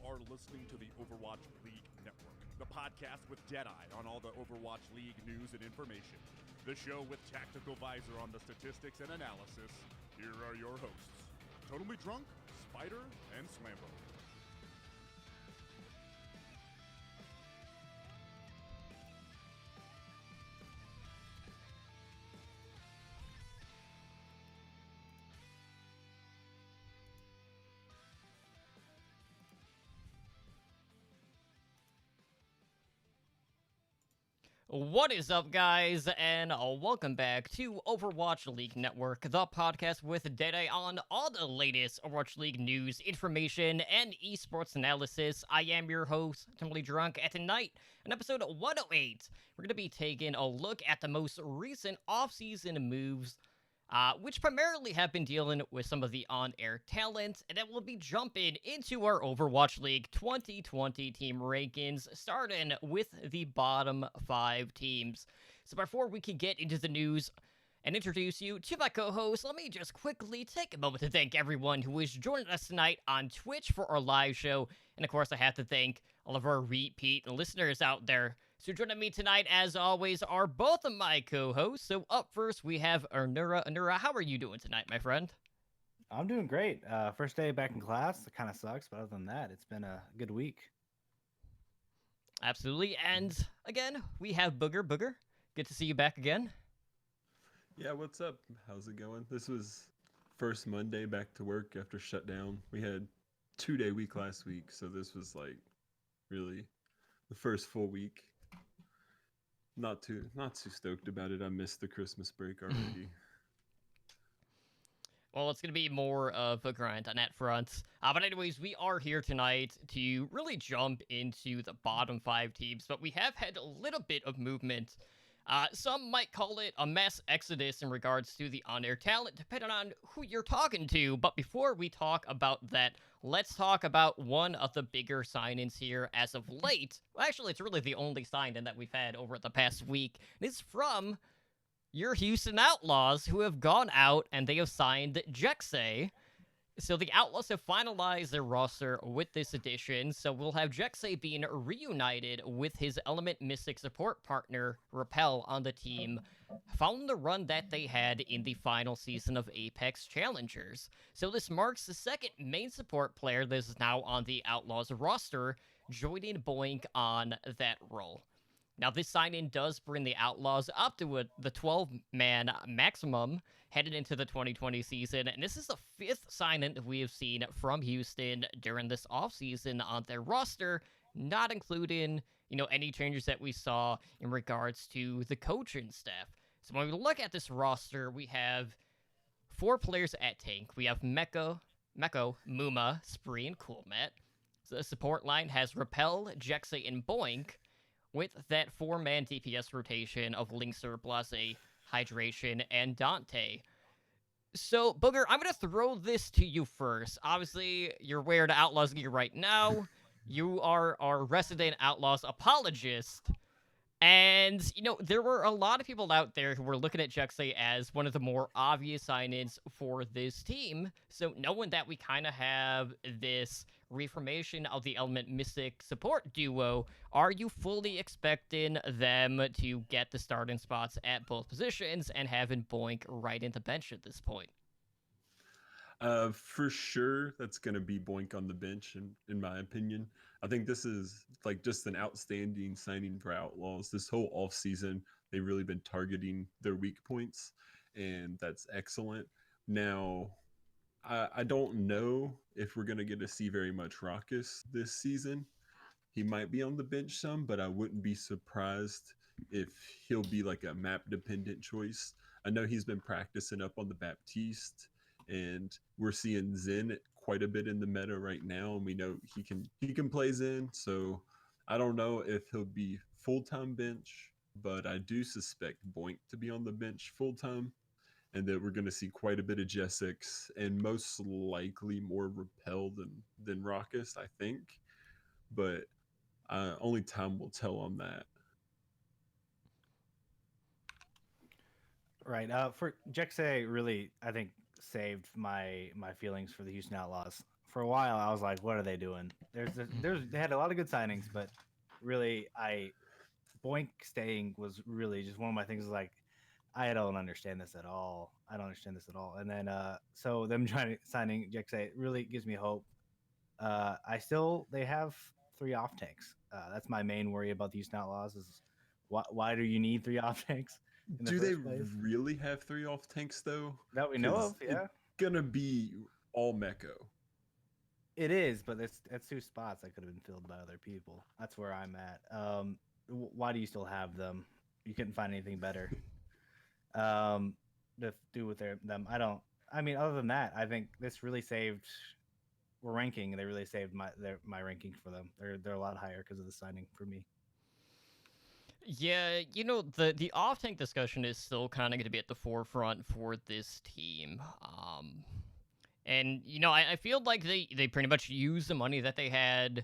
are listening to the Overwatch League Network, the podcast with Deadeye on all the Overwatch League news and information. The show with Tactical Visor on the statistics and analysis. Here are your hosts, Totally Drunk, Spider, and Slambo. What is up, guys, and welcome back to Overwatch League Network, the podcast with Deadeye on all the latest Overwatch League news, information, and esports analysis. I am your host, Totally Drunk, and tonight, in episode 108, we're going to be taking a look at the most recent off-season moves, which primarily have been dealing with some of the on-air talent, and then we'll be jumping into our Overwatch League 2020 team rankings, starting with the bottom 5 teams. So before we can get into the news and introduce you to my co-host, let me just quickly take a moment to thank everyone who is joining us tonight on Twitch for our live show, and of course I have to thank all of our repeat listeners out there. So joining me tonight, as always, are both of my co-hosts. So up first, we have Anura. Anura, how are you doing tonight, my friend? I'm doing great. First day back in class. It kind of sucks, but other than that, it's been a good week. Absolutely. And again, we have Booger. Booger, good to see you back again. Yeah, what's up? How's it going? This was first Monday back to work after shutdown. We had 2-day week last week, so this was like really the first full week. Not too stoked about it. I missed the Christmas break already. Well, it's going to be more of a grind on that front. But anyways, we are here tonight to really jump into the bottom 5 teams, but we have had a little bit of movement. Some might call it a mass exodus in regards to the on-air talent, depending on who you're talking to. But before we talk about that, let's talk about one of the bigger sign-ins here as of late. Well, actually, it's really the only sign-in that we've had over the past week. It's from your Houston Outlaws, who have gone out and they have signed Jexay. So the Outlaws have finalized their roster with this addition, so we'll have Jexay being reunited with his Element Mystic support partner, Repel, on the team, following the run that they had in the final season of Apex Challengers. So this marks the second main support player that is now on the Outlaws roster, joining Boink on that role. Now, this sign-in does bring the Outlaws up to the 12-man maximum headed into the 2020 season, and this is the 5th sign-in that we have seen from Houston during this offseason on their roster, not including, any changes that we saw in regards to the coaching staff. So when we look at this roster, we have 4 players at tank. We have Meko, Muma, Spree, and Coolmat. The support line has Repel, Jexay, and Boink, with that 4-man DPS rotation of Linkster, Blase, Hydration, and Dante. So, Booger, I'm going to throw this to you first. Obviously, you're wearing Outlaws gear right now. You are our resident Outlaws apologist. And, there were a lot of people out there who were looking at Jexay as one of the more obvious sign-ins for this team. So knowing that we kind of have this reformation of the Element Mystic support duo, are you fully expecting them to get the starting spots at both positions and having Boink right in the bench at this point? For sure, that's going to be Boink on the bench, in my opinion. I think this is like just an outstanding signing for Outlaws. This whole offseason, they've really been targeting their weak points, and that's excellent. Now, I don't know if we're going to get to see very much Raucus this season. He might be on the bench some, but I wouldn't be surprised if he'll be like a map-dependent choice. I know he's been practicing up on the Baptiste, and we're seeing Zen quite a bit in the meta right now, and we know he can play Zen. So I don't know if he'll be full-time bench, but I do suspect Boink to be on the bench full-time, and that we're going to see quite a bit of Jessex and most likely more Repel than Raucus, I think. But only time will tell on that. Right. For Jexay, really, I think saved my feelings for the Houston Outlaws. for a while I was like, what are they doing? They had a lot of good signings, but really Boink staying was really just one of my things. Is like, I don't understand this at all. And then so them trying to signing Jexay, it really gives me hope. They have 3 off tanks. That's my main worry about the Houston Outlaws is why do you need 3 off tanks in the Do they first place? really have 3 off tanks though? That we know of, yeah. It's gonna be all Mecco. It is, but that's 2 spots that could have been filled by other people. That's where I'm at. Why do you still have them? You couldn't find anything better to do with them. I mean, other than that, I think this really saved. We're ranking. They really saved my ranking for them. They're a lot higher because of the signing for me. Yeah, the off tank discussion is still kind of going to be at the forefront for this team. And I feel like they pretty much used the money that they had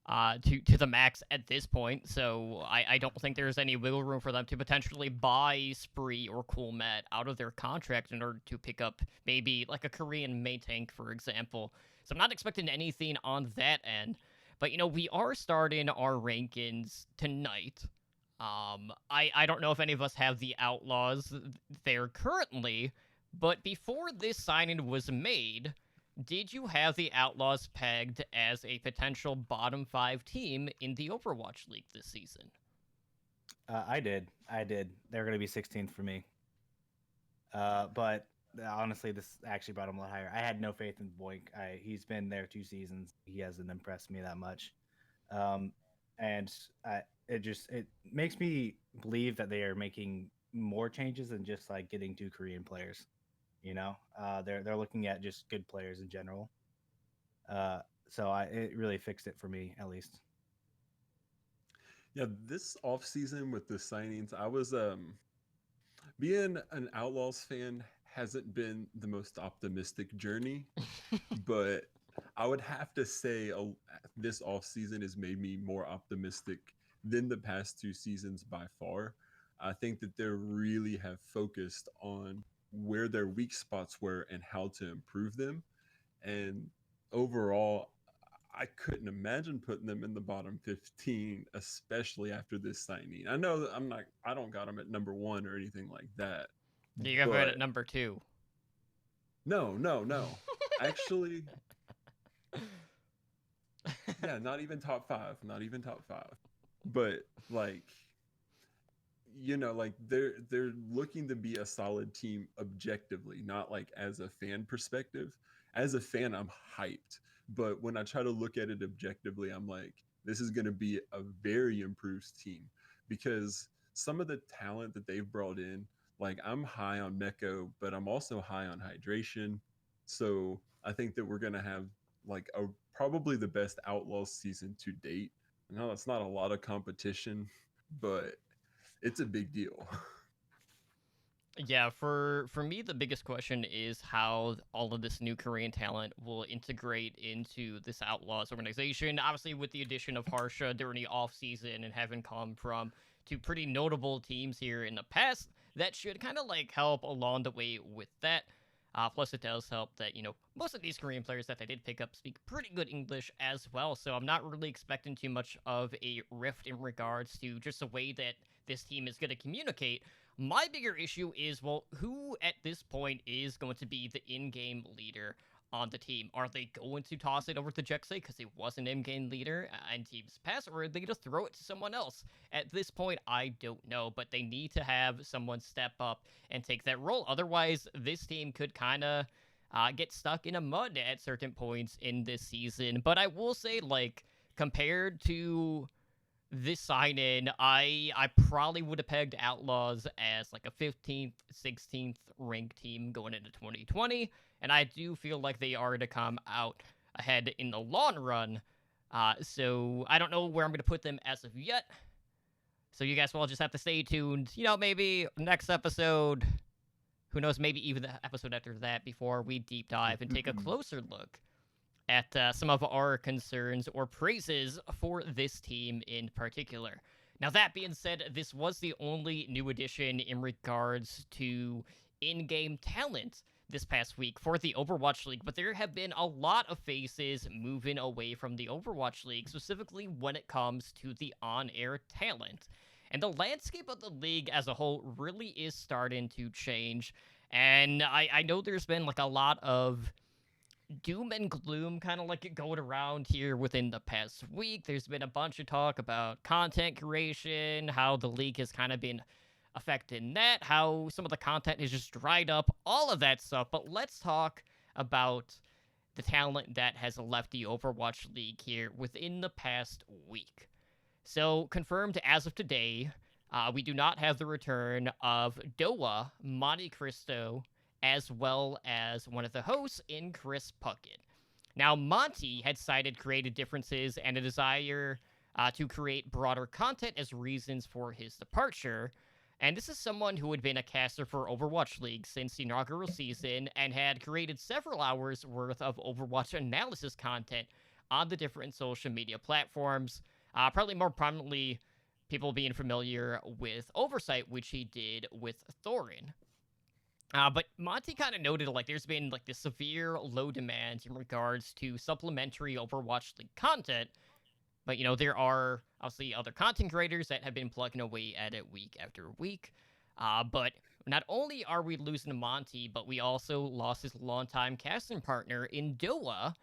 to the max at this point. So I don't think there's any wiggle room for them to potentially buy Spree or Coolmat out of their contract in order to pick up maybe like a Korean main tank, for example. So I'm not expecting anything on that end. But we are starting our rankings tonight. I don't know if any of us have the Outlaws there currently, but before this signing was made, did you have the Outlaws pegged as a potential bottom 5 team in the Overwatch League this season? I did. They're going to be 16th for me. But honestly, this actually brought him a lot higher. I had no faith in Boink. He's been there 2 seasons. He hasn't impressed me that much. And it makes me believe that they are making more changes than just like getting 2 Korean players. They're looking at just good players in general. So it really fixed it for me, at least. Yeah, this offseason with the signings, I was being an Outlaws fan hasn't been the most optimistic journey, but I would have to say this offseason has made me more optimistic than the past 2 seasons by far. I think that they really have focused on where their weak spots were and how to improve them. And overall, I couldn't imagine putting them in the bottom 15, especially after this signing. I know that I don't got them at number 1 or anything like that. You got it at number 2. No. Actually, yeah, not even top 5. But like, they're looking to be a solid team objectively, not like as a fan perspective. As a fan, I'm hyped. But when I try to look at it objectively, I'm like, this is going to be a very improved team because some of the talent that they've brought in, like I'm high on Mecco, but I'm also high on hydration. So I think that we're going to have like probably the best Outlaws season to date. No, it's not a lot of competition, but it's a big deal. Yeah, for me, the biggest question is how all of this new Korean talent will integrate into this Outlaws organization. Obviously, with the addition of Harsha during the offseason and having come from 2 pretty notable teams here in the past, that should kind of like help along the way with that. Plus, it does help that, most of these Korean players that they did pick up speak pretty good English as well. So I'm not really expecting too much of a rift in regards to just the way that this team is going to communicate. My bigger issue is, well, who at this point is going to be the in-game leader on the team? Are they going to toss it over to Jexay because he was an in-game leader in teams past, or are they just throw it to someone else? At this point, I don't know, but they need to have someone step up and take that role. Otherwise, this team could kind of get stuck in a mud at certain points in this season. But I will say, like, compared to this sign-in, I probably would have pegged Outlaws as like a 15th, 16th ranked team going into 2020, and I do feel like they are to come out ahead in the long run. So I don't know where I'm going to put them as of yet. So you guys will just have to stay tuned. Maybe next episode, who knows, maybe even the episode after that, before we deep dive and take a closer look at some of our concerns or praises for this team in particular. Now, that being said, this was the only new addition in regards to in-game talent this past week for the Overwatch League, but there have been a lot of faces moving away from the Overwatch League, specifically when it comes to the on-air talent. And the landscape of the league as a whole really is starting to change. And I know there's been like a lot of doom and gloom kind of like going around here within the past week. There's been a bunch of talk about content creation, how the league has kind of been affecting that, how some of the content has just dried up, all of that stuff. But let's talk about the talent that has left the Overwatch League here within the past week. So, confirmed as of today, we do not have the return of Doa, Monte Cristo, as well as one of the hosts in Chris Puckett. Now, Monty had cited creative differences and a desire to create broader content as reasons for his departure. And this is someone who had been a caster for Overwatch League since the inaugural season and had created several hours worth of Overwatch analysis content on the different social media platforms. Probably more prominently, people being familiar with Oversight, which he did with Thorin. But Monty kind of noted, like, there's been, like, this severe low demand in regards to supplementary Overwatch League content. But, you know, there are, obviously, other content creators that have been plugging away at it week after week. But not only are we losing Monty, but we also lost his longtime casting partner in Doa,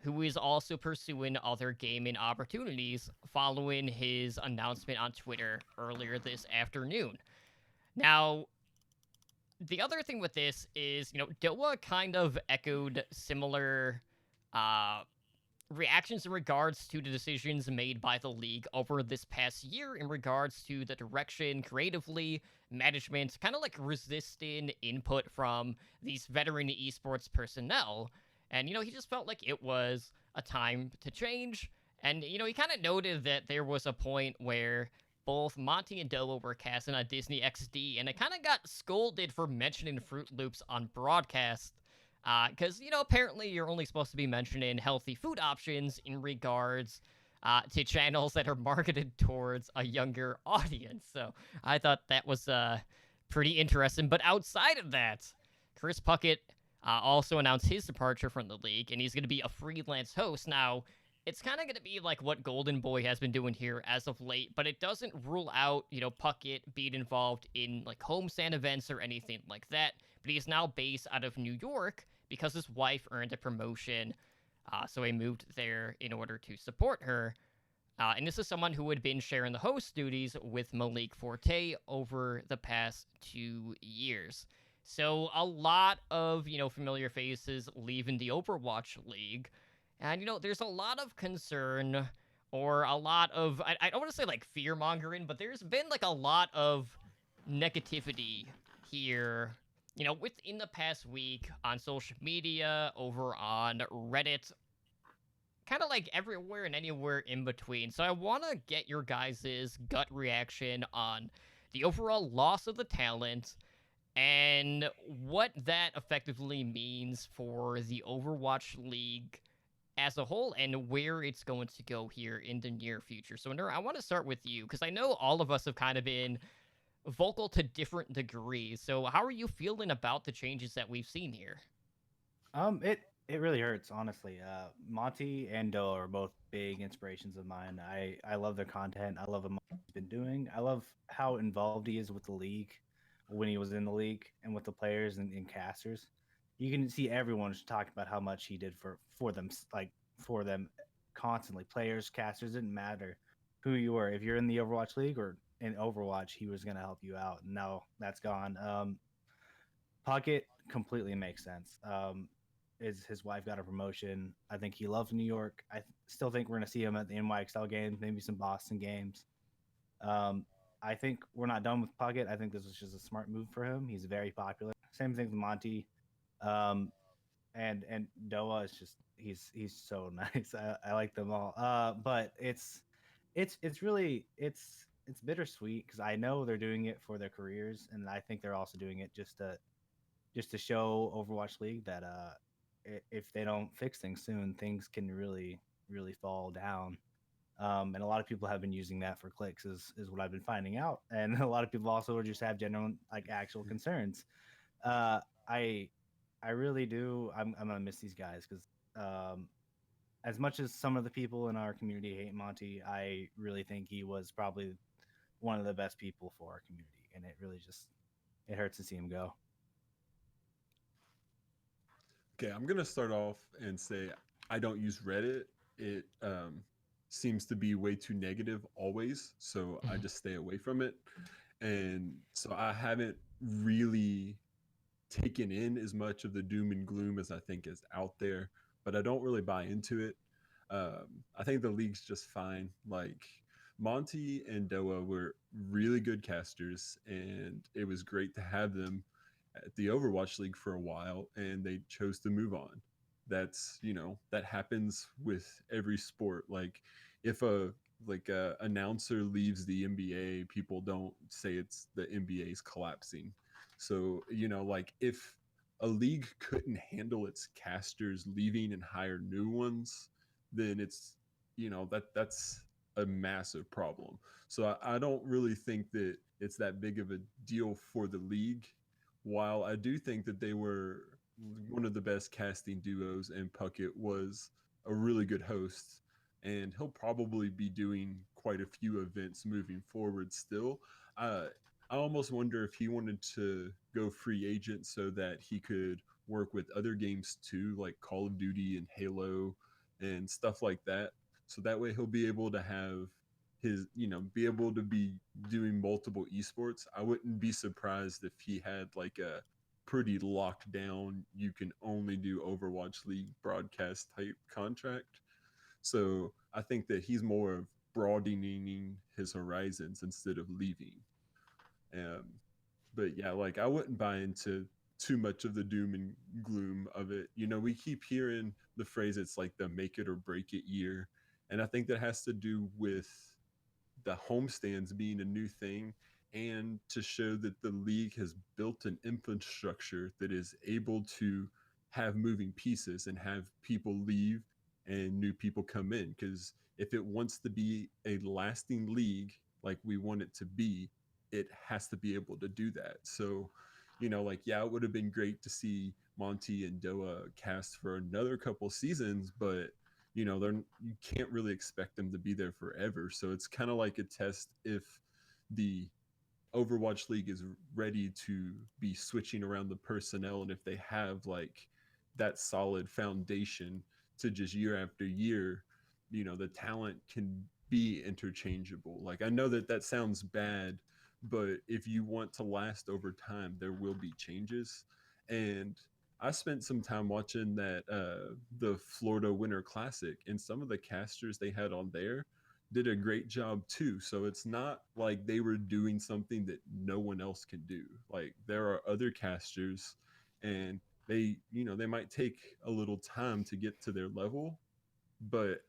who is also pursuing other gaming opportunities following his announcement on Twitter earlier this afternoon. Now, the other thing with this is, you know, Doa kind of echoed similar reactions in regards to the decisions made by the league over this past year in regards to the direction creatively, management, kind of like resisting input from these veteran esports personnel. And, you know, he just felt like it was a time to change. And, you know, he kind of noted that there was a point where both Monty and Doa were casting on Disney XD, and I kind of got scolded for mentioning Fruit Loops on broadcast. Because, you know, apparently you're only supposed to be mentioning healthy food options in regards to channels that are marketed towards a younger audience. So I thought that was pretty interesting. But outside of that, Chris Puckett also announced his departure from the league, and he's going to be a freelance host. Now, it's kind of going to be like what Golden Boy has been doing here as of late, but it doesn't rule out, you know, Puckett being involved in, like, homestand events or anything like that. But he is now based out of New York because his wife earned a promotion, so he moved there in order to support her. And this is someone who had been sharing the host duties with Malik Forte over the past 2 years. So a lot of, you know, familiar faces leaving the Overwatch League. And, you know, there's a lot of concern or a lot of, I don't want to say, like, fear-mongering, but there's been, like, a lot of negativity here, you know, within the past week on social media, over on Reddit, kind of like everywhere and anywhere in between. So I want to get your guys' gut reaction on the overall loss of the talent and what that effectively means for the Overwatch League as a whole and where it's going to go here in the near future. So, Nur, I want to start with you because I know all of us have kind of been vocal to different degrees. So how are you feeling about the changes that we've seen here? It really hurts, honestly. Monty and Doa are both big inspirations of mine. I love their content. I love what Monty's been doing. I love how involved he is with the league when he was in the league and with the players and casters. You can see everyone just talking about how much he did for them, like for them constantly. Players, casters, didn't matter who you were. If you're in the Overwatch League or in Overwatch, he was going to help you out. No, that's gone. Pocket completely makes sense. His wife got a promotion. I think he loves New York. Still think we're going to see him at the NYXL games, maybe some Boston games. I think we're not done with Pocket. I think this was just a smart move for him. He's very popular. Same thing with Monty. And Doa is just he's so nice. I like them all. But it's really bittersweet because I know they're doing it for their careers, and I think they're also doing it just to show Overwatch League that if they don't fix things soon, things can really fall down. And a lot of people have been using that for clicks, is what I've been finding out. And a lot of people also just have general, like, actual concerns. I I really do. I'm gonna miss these guys because as much as some of the people in our community hate Monty, I really think he was probably one of the best people for our community, and it really just it hurts to see him go. Okay, I'm gonna start off and say I don't use Reddit. It seems to be way too negative always, so I just stay away from it. And so I haven't really taken in as much of the doom and gloom as I think is out there, but I don't really buy into it. I think the league's just fine. Like Monty and Doa were really good casters, and it was great to have them at the Overwatch League for a while, and they chose to move on. That's that happens with every sport. Like if a announcer leaves the NBA, people don't say it's the NBA's collapsing. So like if a league couldn't handle its casters leaving and hire new ones, then it's that's a massive problem. So I don't really think that it's that big of a deal for the league. While I do think that they were one of the best casting duos, and Puckett was a really good host, and he'll probably be doing quite a few events moving forward still. Uh, I almost wonder if he wanted to go free agent so that he could work with other games too, like Call of Duty and Halo and stuff like that. So that way he'll be able to have his, be able to be doing multiple esports. I wouldn't be surprised if he had like a pretty locked down, you can only do Overwatch League broadcast type contract. So I think that he's more of broadening his horizons instead of leaving. Um, but yeah, like I wouldn't buy into too much of the doom and gloom of it. We keep hearing the phrase it's like the make it or break it year. And I think that has to do with the homestands being a new thing, and to show that the league has built an infrastructure that is able to have moving pieces and have people leave and new people come in. Because if it wants to be a lasting league like we want it to be, it has to be able to do that. So like yeah, it would have been great to see Monty and Doa cast for another couple seasons, but you can't really expect them to be there forever. So it's kind of like a test if the Overwatch League is ready to be switching around the personnel, and if they have like that solid foundation to just year after year, the talent can be interchangeable. Like I know that that sounds bad, but if you want to last over time, there will be changes. And I spent some time watching that the Florida Winter Classic, and some of the casters they had on there did a great job too. So it's not like they were doing something that no one else can do. Like there are other casters, and they might take a little time to get to their level, but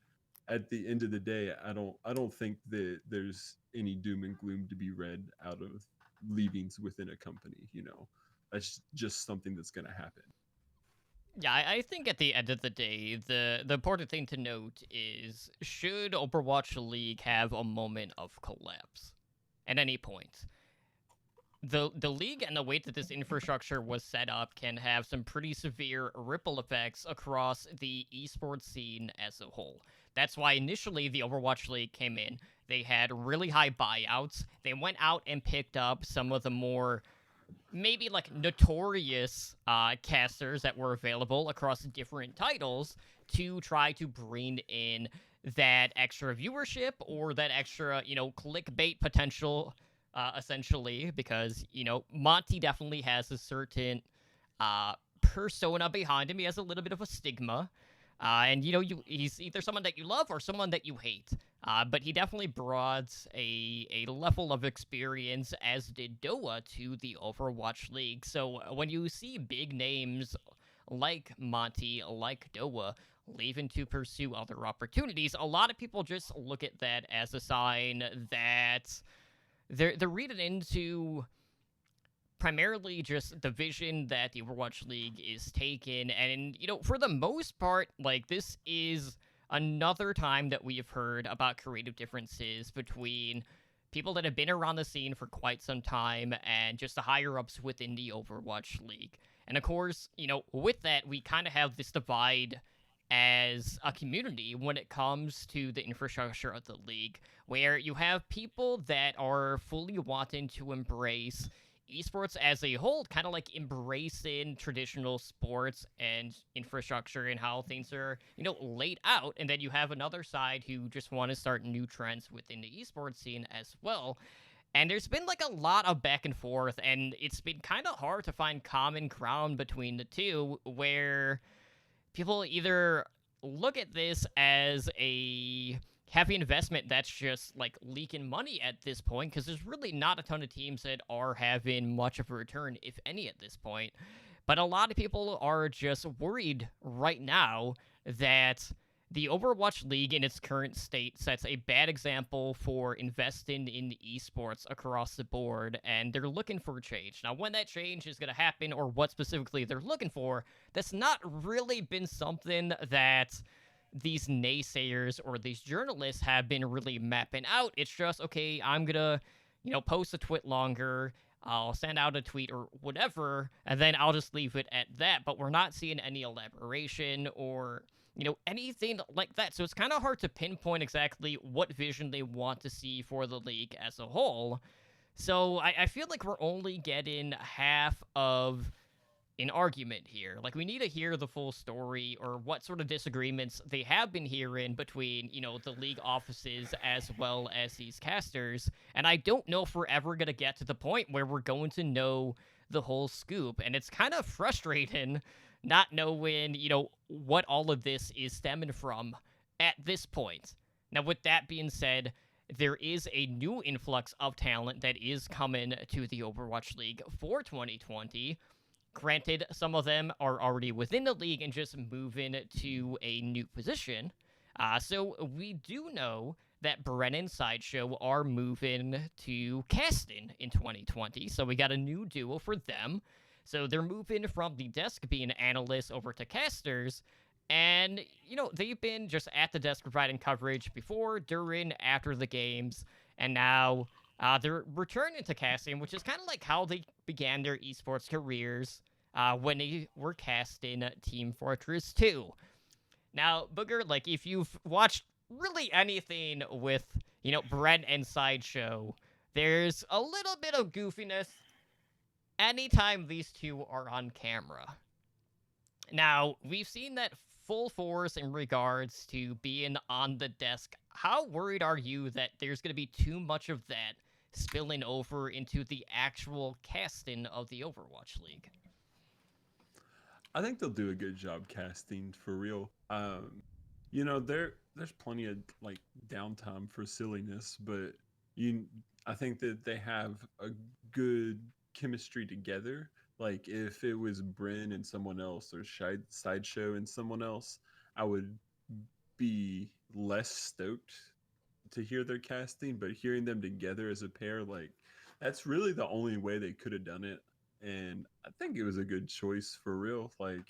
at the end of the day, I don't think that there's any doom and gloom to be read out of leavings within a company. That's just something that's going to happen. Yeah, I think at the end of the day, the important thing to note is, should Overwatch League have a moment of collapse at any point, the league and the way that this infrastructure was set up can have some pretty severe ripple effects across the esports scene as a whole. That's why initially the Overwatch League came in. They had really high buyouts. They went out and picked up some of the more maybe like notorious casters that were available across different titles to try to bring in that extra viewership or that extra, clickbait potential, essentially, because, Monty definitely has a certain persona behind him. He has a little bit of a stigma. And he's either someone that you love or someone that you hate. But he definitely brought a level of experience, as did Doa, to the Overwatch League. So when you see big names like Monty, like Doa, leaving to pursue other opportunities, a lot of people just look at that as a sign that they're reading into primarily just the vision that the Overwatch League is taking. And, for the most part, like, this is another time that we have heard about creative differences between people that have been around the scene for quite some time and just the higher ups within the Overwatch League. And of course, with that, we kind of have this divide as a community when it comes to the infrastructure of the league, where you have people that are fully wanting to embrace esports as a whole, kind of like embracing traditional sports and infrastructure and how things are, laid out. And then you have another side who just want to start new trends within the esports scene as well. And there's been like a lot of back and forth, and it's been kind of hard to find common ground between the two, where people either look at this as a heavy investment that's just like leaking money at this point, because there's really not a ton of teams that are having much of a return, if any, at this point. But a lot of people are just worried right now that the Overwatch League in its current state sets a bad example for investing in esports across the board, and they're looking for a change. Now, when that change is going to happen, or what specifically they're looking for, that's not really been something that these naysayers or these journalists have been really mapping out. It's just, okay, I'm going to, post a tweet longer, I'll send out a tweet or whatever, and then I'll just leave it at that. But we're not seeing any elaboration or anything like that. So it's kind of hard to pinpoint exactly what vision they want to see for the league as a whole. So I feel like we're only getting half of an argument here. Like, we need to hear the full story, or what sort of disagreements they have been hearing between, the league offices as well as these casters. And I don't know if we're ever going to get to the point where we're going to know the whole scoop. And it's kind of frustrating not knowing, what all of this is stemming from at this point. Now, with that being said, there is a new influx of talent that is coming to the Overwatch League for 2020. Granted, some of them are already within the league and just moving to a new position. So we do know that Bren and Sideshow are moving to casting in 2020. So we got a new duo for them. So they're moving from the desk being analysts over to casters. And, they've been just at the desk providing coverage before, during, after the games. And now they're returning to casting, which is kind of like how they began their esports careers when they were casting Team Fortress 2. Now, Booger, like, if you've watched really anything with, Brent and Sideshow, there's a little bit of goofiness anytime these two are on camera. Now, we've seen that full force in regards to being on the desk. How worried are you that there's going to be too much of that spilling over into the actual casting of the Overwatch League? I think they'll do a good job casting, for real. There's plenty of like downtime for silliness, but I think that they have a good chemistry together. Like, if it was Bryn and someone else, or Sideshow and someone else, I would be less stoked to hear their casting. But hearing them together as a pair, like, that's really the only way they could have done it. And I think it was a good choice, for real. Like,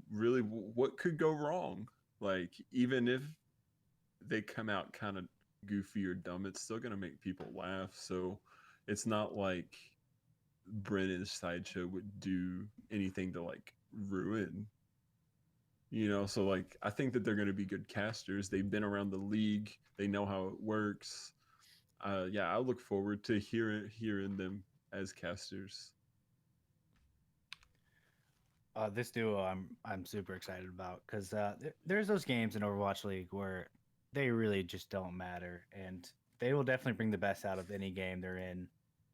really, what could go wrong? Like, even if they come out kind of goofy or dumb, it's still going to make people laugh. So it's not like Brennan's Sideshow would do anything to like ruin, so like, I think that they're going to be good casters. They've been around the league, they know how it works. I look forward to hearing them as casters. This duo I'm super excited about, because there's those games in Overwatch League where they really just don't matter, and they will definitely bring the best out of any game they're in.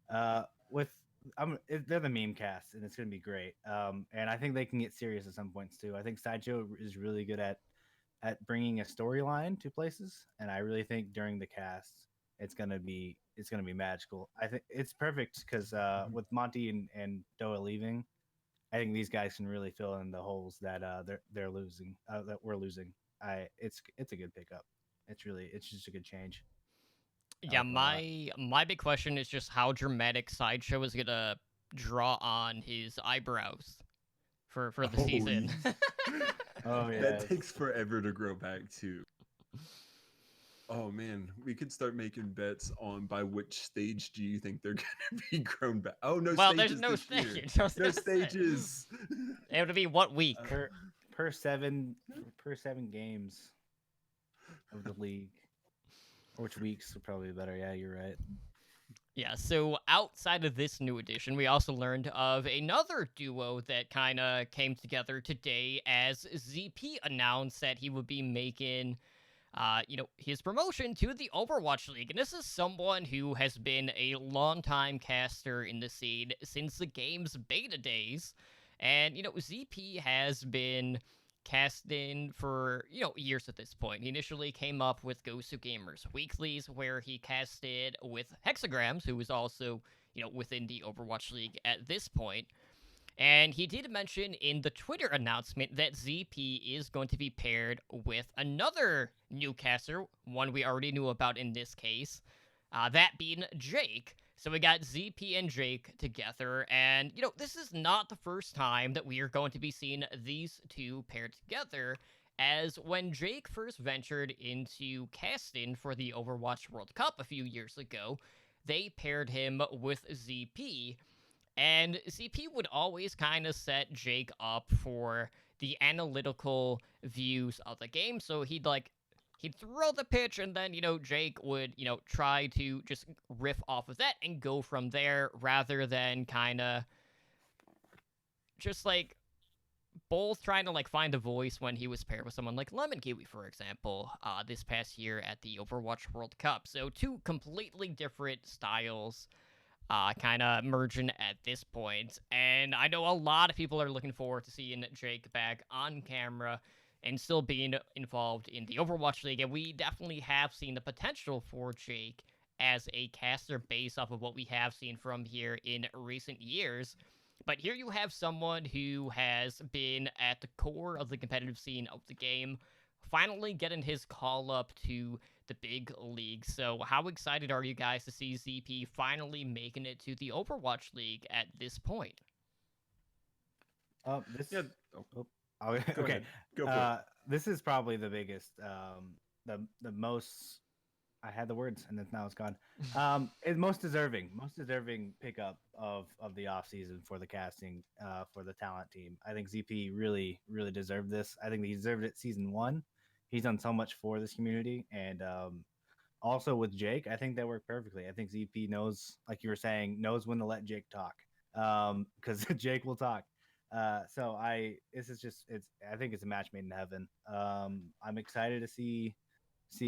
They're the meme cast, and it's going to be great. And I think they can get serious at some points too. I think Sideshow is really good at bringing a storyline to places, and I really think during the cast it's going to be magical. I think it's perfect because with Monty and Doa leaving, I think these guys can really fill in the holes that they're losing, that we're losing. It's a good pickup. It's just a good change. Yeah, my big question is just how dramatic Sideshow is gonna draw on his eyebrows for the season. Oh yeah, that takes forever to grow back too. Oh man, we could start making bets on by which stage do you think they're gonna be grown back. Oh, no Well, there's stages no this year. stage. I was No gonna say. stages. It would be what week? Per seven games of the league. Or which weeks would probably be better. Yeah, you're right. Yeah, so outside of this new edition, we also learned of another duo that kind of came together today as ZP announced that he would be making, his promotion to the Overwatch League. And this is someone who has been a longtime caster in the scene since the game's beta days. And, ZP has been casting for, years at this point. He initially came up with Ghost of Gamers Weeklies, where he casted with Hexagrams, who was also, within the Overwatch League at this point. And he did mention in the Twitter announcement that ZP is going to be paired with another new caster, one we already knew about in this case, that being Jake. So we got ZP and Jake together, and, this is not the first time that we are going to be seeing these two paired together, as when Jake first ventured into casting for the Overwatch World Cup a few years ago, they paired him with ZP, and ZP would always kind of set Jake up for the analytical views of the game, so he'd throw the pitch, and then, Jake would, try to just riff off of that and go from there, rather than kind of just, both trying to, find a voice when he was paired with someone like Lemon Kiwi, for example, this past year at the Overwatch World Cup. So two completely different styles kind of merging at this point. And I know a lot of people are looking forward to seeing Jake back on camera and still being involved in the Overwatch League. And we definitely have seen the potential for Jake as a caster based off of what we have seen from here in recent years. But here you have someone who has been at the core of the competitive scene of the game, finally getting his call up to the big league. So how excited are you guys to see ZP finally making it to the Overwatch League at this point? This Yeah. okay. Ahead. Go for it. This is probably the biggest, the most. I had the words and then now it's gone. It's most deserving pickup of the off season for the casting, for the talent team. I think ZP really deserved this. I think he deserved it season 1. He's done so much for this community, and also with Jake, I think that worked perfectly. I think ZP knows, like you were saying, knows when to let Jake talk, because Jake will talk. I think it's a match made in heaven. I'm excited to see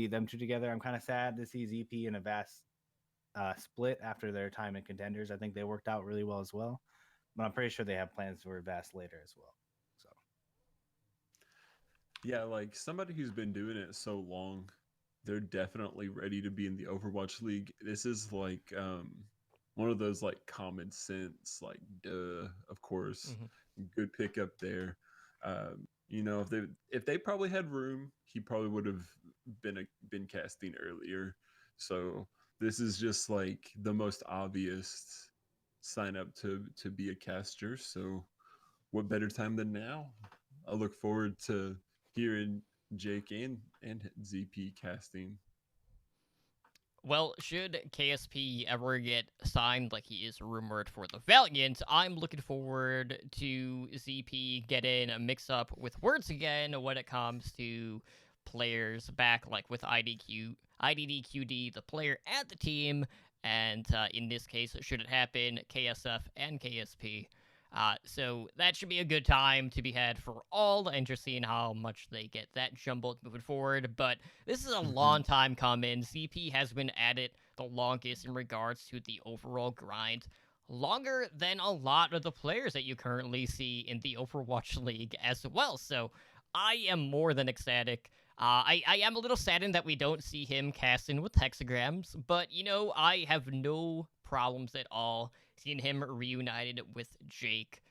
them two together. I'm kind of sad to see ZP and a Vast split after their time in Contenders. I think they worked out really well as well, but I'm pretty sure they have plans for Vast later as well. So Yeah, like somebody who's been doing it so long, they're definitely ready to be in the Overwatch League. This is like one of those like common sense, like duh, of course, good pickup there. If they probably had room, he probably would have been casting earlier. So this is just like the most obvious sign up to be a caster. So what better time than now? I look forward to hearing Jake and ZP casting. Well, should KSP ever get signed like he is rumored for the Valiant, I'm looking forward to ZP getting a mix-up with words again when it comes to players back, like with IDDQD, the player and the team, and in this case, should it happen, KSF and KSP. So that should be a good time to be had for all, and just seeing how much they get that jumbled moving forward. But this is a long time coming. ZP has been at it the longest in regards to the overall grind. Longer than a lot of the players that you currently see in the Overwatch League as well. So I am more than ecstatic. I am a little saddened that we don't see him casting with hexagrams, but, I have no problems at all seeing him reunited with Jake,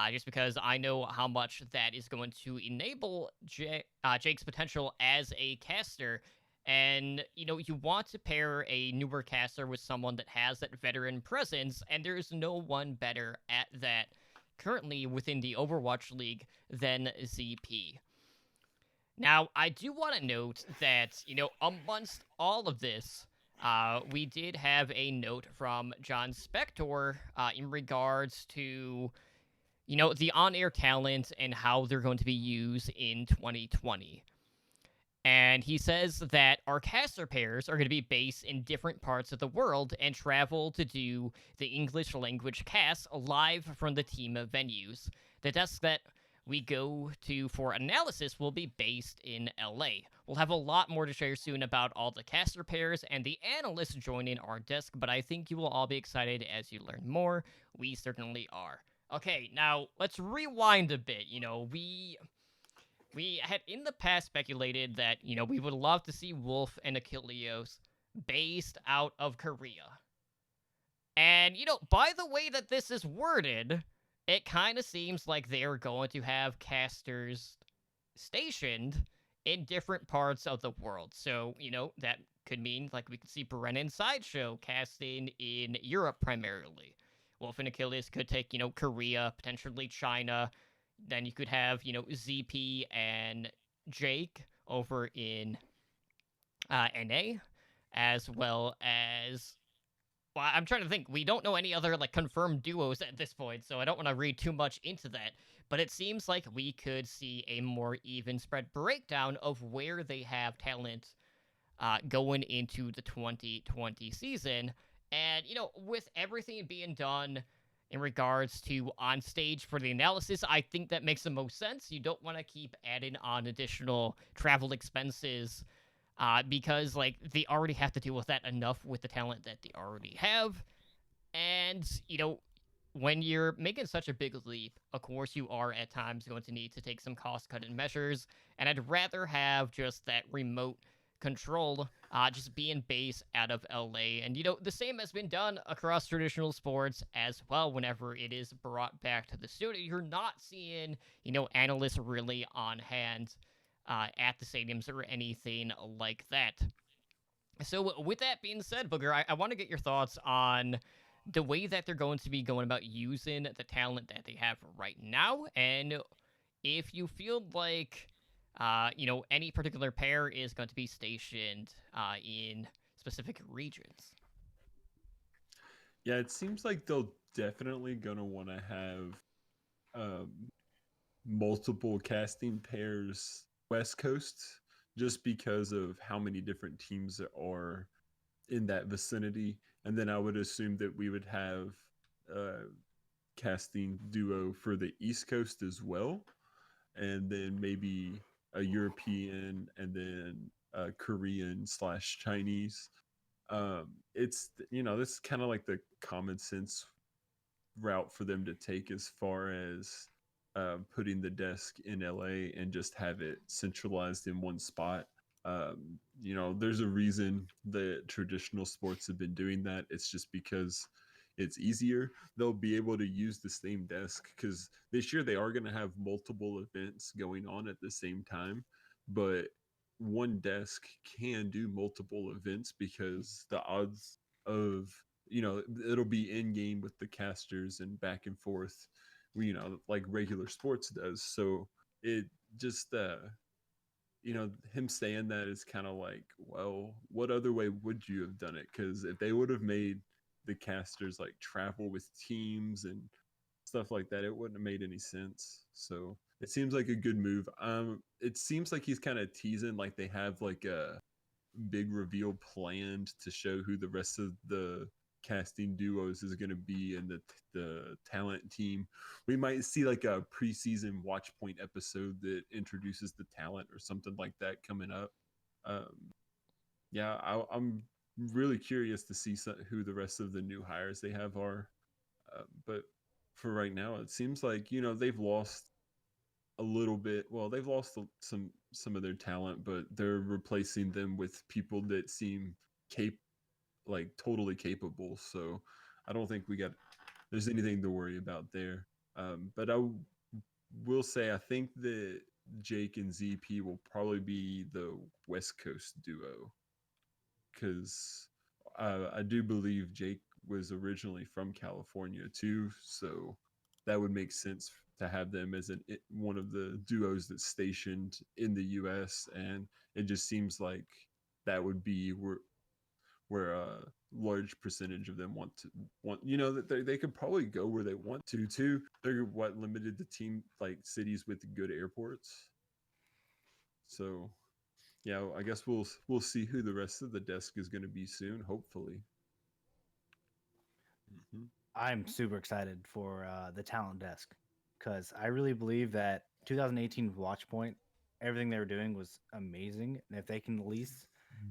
just because I know how much that is going to enable Jake's potential as a caster. And, you want to pair a newer caster with someone that has that veteran presence, and there's no one better at that currently within the Overwatch League than ZP. Now, I do want to note that, amongst all of this, we did have a note from John Spector in regards to, the on air talent and how they're going to be used in 2020. And he says that our caster pairs are going to be based in different parts of the world and travel to do the English language cast live from the team venues. The desk that we go to for analysis will be based in LA. We'll have a lot more to share soon about all the caster pairs and the analysts joining our desk, but I think you will all be excited as you learn more. We certainly are. Okay, now let's rewind a bit. We had in the past speculated that, we would love to see Wolf and Achilleos based out of Korea. And, by the way that this is worded, it kind of seems like they're going to have casters stationed in different parts of the world. So, that could mean, like, we could see Brennan Sideshow casting in Europe primarily. Wolf and Achilles could take, Korea, potentially China. Then you could have, ZP and Jake over in NA, as well as... Well, I'm trying to think. We don't know any other, confirmed duos at this point, so I don't want to read too much into that. But it seems like we could see a more even spread breakdown of where they have talent going into the 2020 season. And, with everything being done in regards to on stage for the analysis, I think that makes the most sense. You don't want to keep adding on additional travel expenses because, they already have to deal with that enough with the talent that they already have. And, when you're making such a big leap, of course you are at times going to need to take some cost-cutting measures, and I'd rather have just that remote control just being based out of LA. And, the same has been done across traditional sports as well. Whenever it is brought back to the studio, you're not seeing, analysts really on hand at the stadiums or anything like that. So with that being said, Booger, I want to get your thoughts on the way that they're going to be going about using the talent that they have right now, and if you feel like any particular pair is going to be stationed in specific regions. Yeah, it seems like they'll definitely gonna want to have um, multiple casting pairs West Coast, just because of how many different teams there are in that vicinity. And then I would assume that we would have a casting duo for the East Coast as well, and then maybe a European and then a Korean slash Chinese. It's this is kind of like the common sense route for them to take as far as putting the desk in LA and just have it centralized in one spot. There's a reason that traditional sports have been doing that. It's just because it's easier. They'll be able to use the same desk because this year they are going to have multiple events going on at the same time, but one desk can do multiple events because the odds of it'll be in game with the casters and back and forth, like regular sports does. So it just him saying that is kind of like, well, what other way would you have done it? Because if they would have made the casters like travel with teams and stuff like that, it wouldn't have made any sense. So it seems like a good move. It seems like he's kind of teasing like they have like a big reveal planned to show who the rest of the casting duos is going to be and the talent team. We might see like a preseason watch point episode that introduces the talent or something like that coming up. I'm really curious to see who the rest of the new hires they have are. But for right now, it seems like they've lost a little bit. Well, they've lost some of their talent, but they're replacing them with people that seem totally capable. So I don't think there's anything to worry about there. But I will say I think that Jake and ZP will probably be the West Coast duo because I do believe Jake was originally from California too. So that would make sense to have them as one of the duos that's stationed in the U.S. And it just seems like that would be where a large percentage of them want that they could probably go where they want to too. They're limited to team like cities with good airports. So yeah, I guess we'll see who the rest of the desk is going to be soon, hopefully. Mm-hmm. I'm super excited for the talent desk because I really believe that 2018 Watchpoint, everything they were doing was amazing, and if they can at least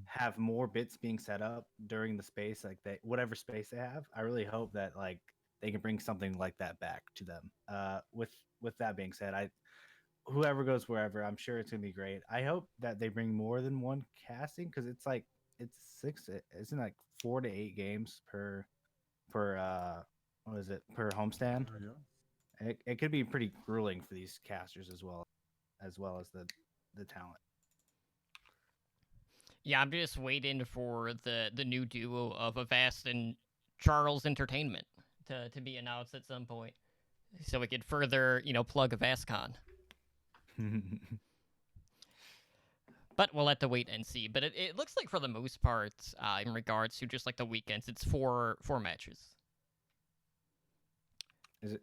have more bits being set up during the space, like whatever space they have, I really hope that like they can bring something like that back to them. With that being said, whoever goes wherever, I'm sure it's gonna be great. I hope that they bring more than one casting because it's six, isn't it like 4 to 8 games per what is it per homestand? Yeah. It could be pretty grueling for these casters as well as the talent. Yeah, I'm just waiting for the new duo of Avast and Charles Entertainment to be announced at some point, so we could further plug AvastCon. But we'll have to wait and see. But it looks like for the most part, in regards to just like the weekends, it's four matches.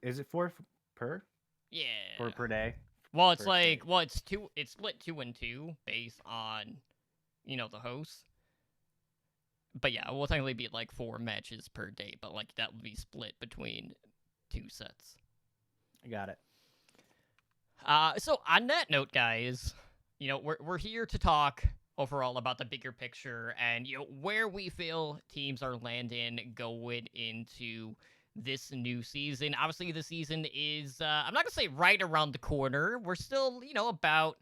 Is it 4 per? Yeah. Per day? Well, it's like it's two. It's split 2 and 2 based on the hosts. But yeah, it will technically be like 4 matches per day. But like that will be split between 2 sets. I got it. So on that note, guys, we're here to talk overall about the bigger picture and where we feel teams are landing going into this new season. Obviously, the season is I'm not gonna say right around the corner. We're still about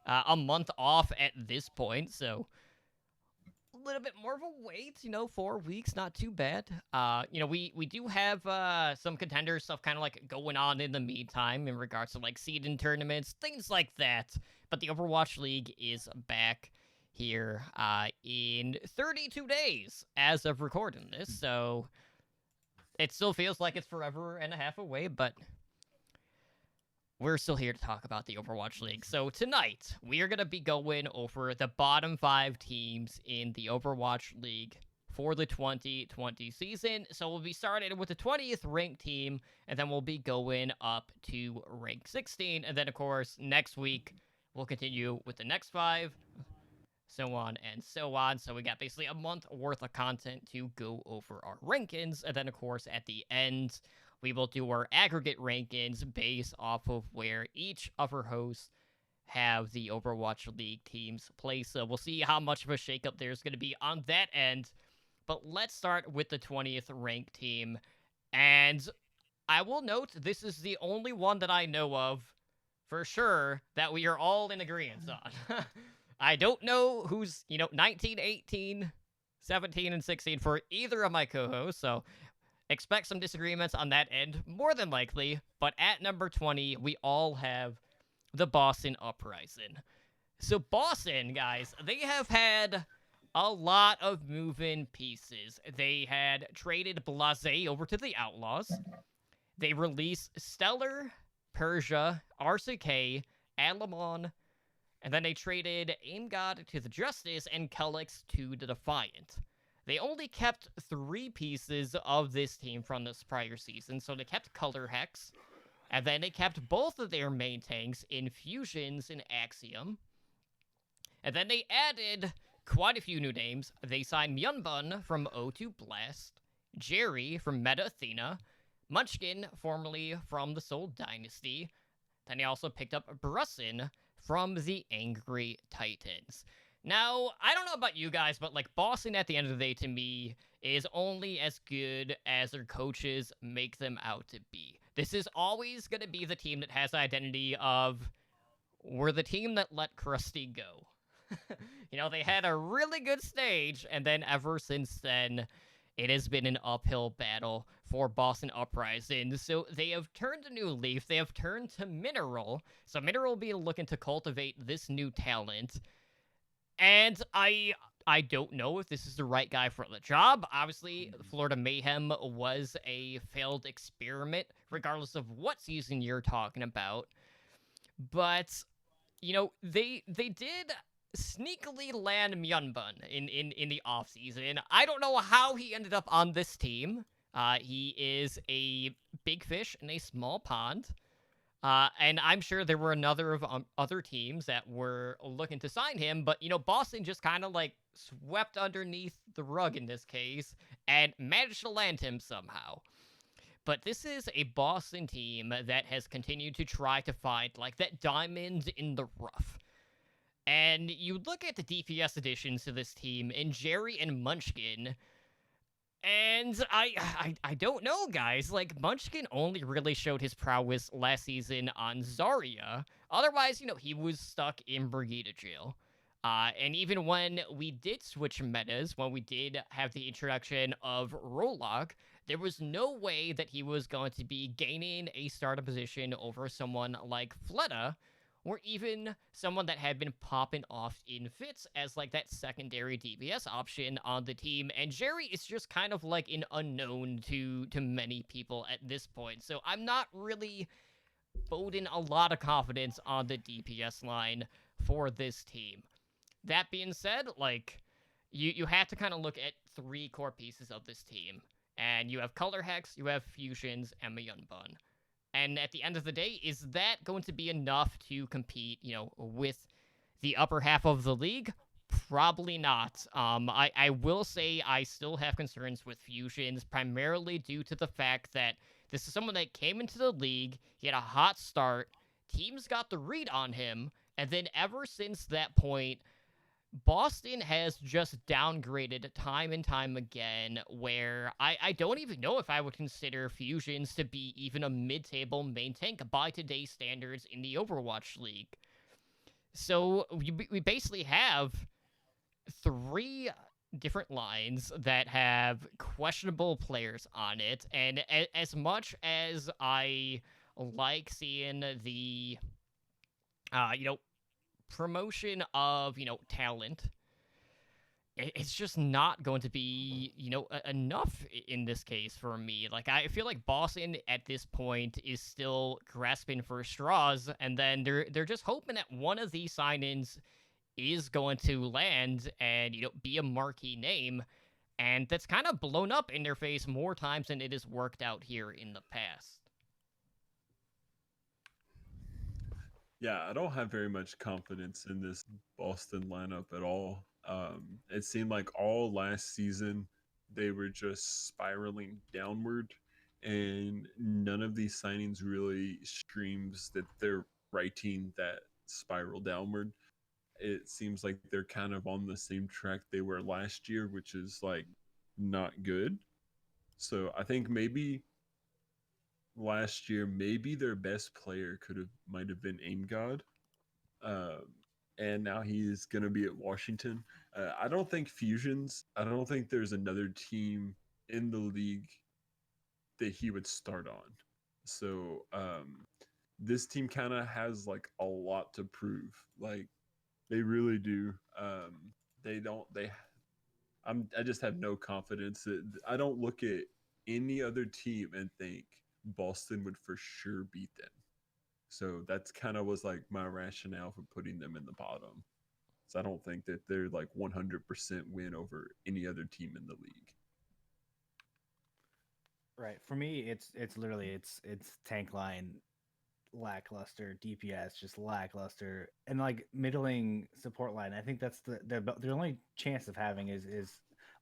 a month off at this point, so a little bit more of a wait. 4 weeks, not too bad. We do have some contender stuff kind of like going on in the meantime in regards to like seeding tournaments, things like that. But the Overwatch League is back here in 32 days as of recording this, so it still feels like it's forever and a half away, but we're still here to talk about the Overwatch League. So tonight, we are going to be going over the bottom 5 teams in the Overwatch League for the 2020 season. So we'll be starting with the 20th ranked team, and then we'll be going up to rank 16. And then, of course, next week, we'll continue with the next 5, so on and so on. So we got basically a month worth of content to go over our rankings. And then, of course, at the end, we will do our aggregate rankings based off of where each of our hosts have the Overwatch League teams placed. So we'll see how much of a shakeup there's going to be on that end. But let's start with the 20th ranked team. And I will note, this is the only one that I know of for sure that we are all in agreement on. I don't know who's, 19, 18, 17, and 16 for either of my co-hosts, so expect some disagreements on that end, more than likely. But at number 20, we all have the Boston Uprising. So Boston, guys, they have had a lot of moving pieces. They had traded Blase over to the Outlaws. They released Stellar, Persia, RCK, Alamon, and then they traded AimGod to the Justice and Kellex to the Defiant. They only kept 3 pieces of this team from this prior season, so they kept Color Hex, and then they kept both of their main tanks, Infusions and Axiom, and then they added quite a few new names. They signed Myunbun from O2 Blast, Jerry from Meta Athena, Munchkin, formerly from the Soul Dynasty, then they also picked up Brussin from the Angry Titans. Now, I don't know about you guys, but like Boston at the end of the day to me is only as good as their coaches make them out to be. This is always going to be the team that has the identity of, we're the team that let Krusty go. They had a really good stage, and then ever since then, it has been an uphill battle for Boston Uprising. So they have turned a new leaf. They have turned to Mineral. So Mineral will be looking to cultivate this new talent. And I I don't know if this is the right guy for the job. Obviously, Florida Mayhem was a failed experiment, regardless of what season you're talking about. But they did sneakily land Myunbun in the offseason. I don't know how he ended up on this team. He is a big fish in a small pond. And I'm sure there were another of other teams that were looking to sign him, but Boston just kind of like swept underneath the rug in this case and managed to land him somehow. But this is a Boston team that has continued to try to find like that diamond in the rough. And you look at the DPS additions to this team, and Jerry and Munchkin, and I don't know, guys. Like, Munchkin only really showed his prowess last season on Zarya. Otherwise, he was stuck in Brigida jail. And even when we did switch metas, when we did have the introduction of Rollock, there was no way that he was going to be gaining a starter position over someone like Fleta, or even someone that had been popping off in fits as like that secondary DPS option on the team. And Jerry is just kind of like an unknown to many people at this point. So I'm not really boding a lot of confidence on the DPS line for this team. That being said, like, you have to kind of look at three core pieces of this team. And you have Color Hex, you have Fusions, and Myunbun. And at the end of the day, is that going to be enough to compete, with the upper half of the league? Probably not. I will say I still have concerns with Fusions, primarily due to the fact that this is someone that came into the league, he had a hot start, teams got the read on him, and then ever since that point, Boston has just downgraded time and time again, where I don't even know if I would consider Fusions to be even a mid-table main tank by today's standards in the Overwatch League. So we basically have three different lines that have questionable players on it, and as much as I like seeing the, promotion of, talent, it's just not going to be, enough in this case for me. Like, I feel like Boston at this point is still grasping for straws, and then they're just hoping that one of these sign-ins is going to land and, be a marquee name, and that's kind of blown up in their face more times than it has worked out here in the past. Yeah, I don't have very much confidence in this Boston lineup at all. It seemed like all last season they were just spiraling downward, and none of these signings really streams that they're righting that spiral downward. It seems like they're kind of on the same track they were last year, which is like not good. So I think maybe last year, maybe their best player might have been Aim God, um, and now he's gonna be at Washington. I don't think Fusions. I don't think there's another team in the league that he would start on. So this team kind of has like a lot to prove. Like they really do. They don't. I just have no confidence. I don't look at any other team and think Boston would for sure beat them. So that's kind of was like my rationale for putting them in the bottom. So I don't think that they're like 100% win over any other team in the league. Right. For me, it's literally it's tank line lackluster, DPS just lackluster, and like middling support line. I think that's the only chance of having is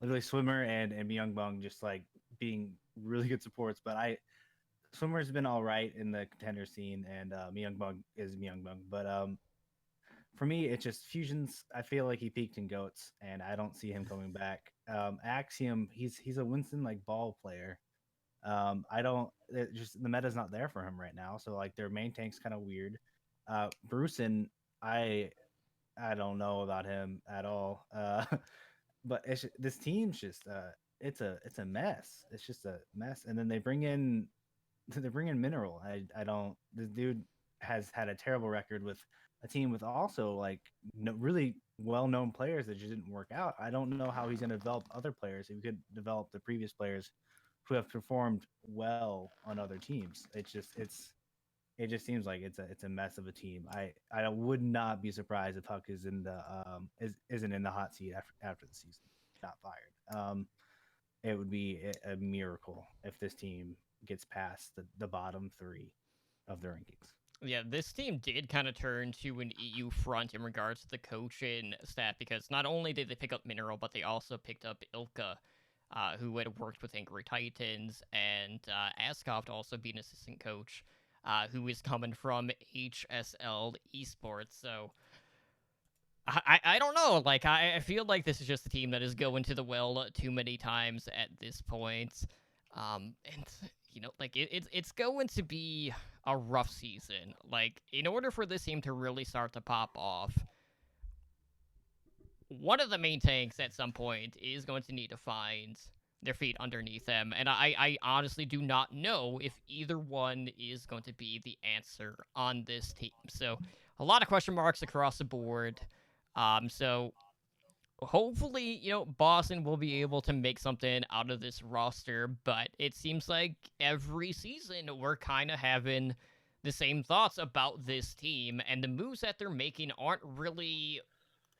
literally Swimmer and Myungbong just like being really good supports. But Swimmer's been all right in the contender scene, and Myungbong is Myungbong. But for me, it's just Fusions. I feel like he peaked in Goats, and I don't see him coming back. Axiom, he's a Winston like ball player. I don't just the meta's not there for him right now. So like their main tank's kind of weird. Brucin, I don't know about him at all. But this team's just it's a mess. It's just a mess. And then they bring in Mineral. I don't. This dude has had a terrible record with a team with also like really well-known players that just didn't work out. I don't know how he's going to develop other players. If he could develop the previous players who have performed well on other teams, it just seems like it's a mess of a team. I would not be surprised if Huck is in the isn't in the hot seat after the season, not fired. It would be a miracle if this team gets past the bottom three of the rankings. Yeah, this team did kind of turn to an EU front in regards to the coaching staff, because not only did they pick up Mineral, but they also picked up Ilka, who had worked with Angry Titans, and Askoft also being an assistant coach, who is coming from HSL Esports. So I don't know. Like, I feel like this is just a team that is going to the well too many times at this point. And like it's going to be a rough season. Like, in order for this team to really start to pop off, one of the main tanks at some point is going to need to find their feet underneath them. And I honestly do not know if either one is going to be the answer on this team. So a lot of question marks across the board. So hopefully, Boston will be able to make something out of this roster, but it seems like every season we're kind of having the same thoughts about this team, and the moves that they're making aren't really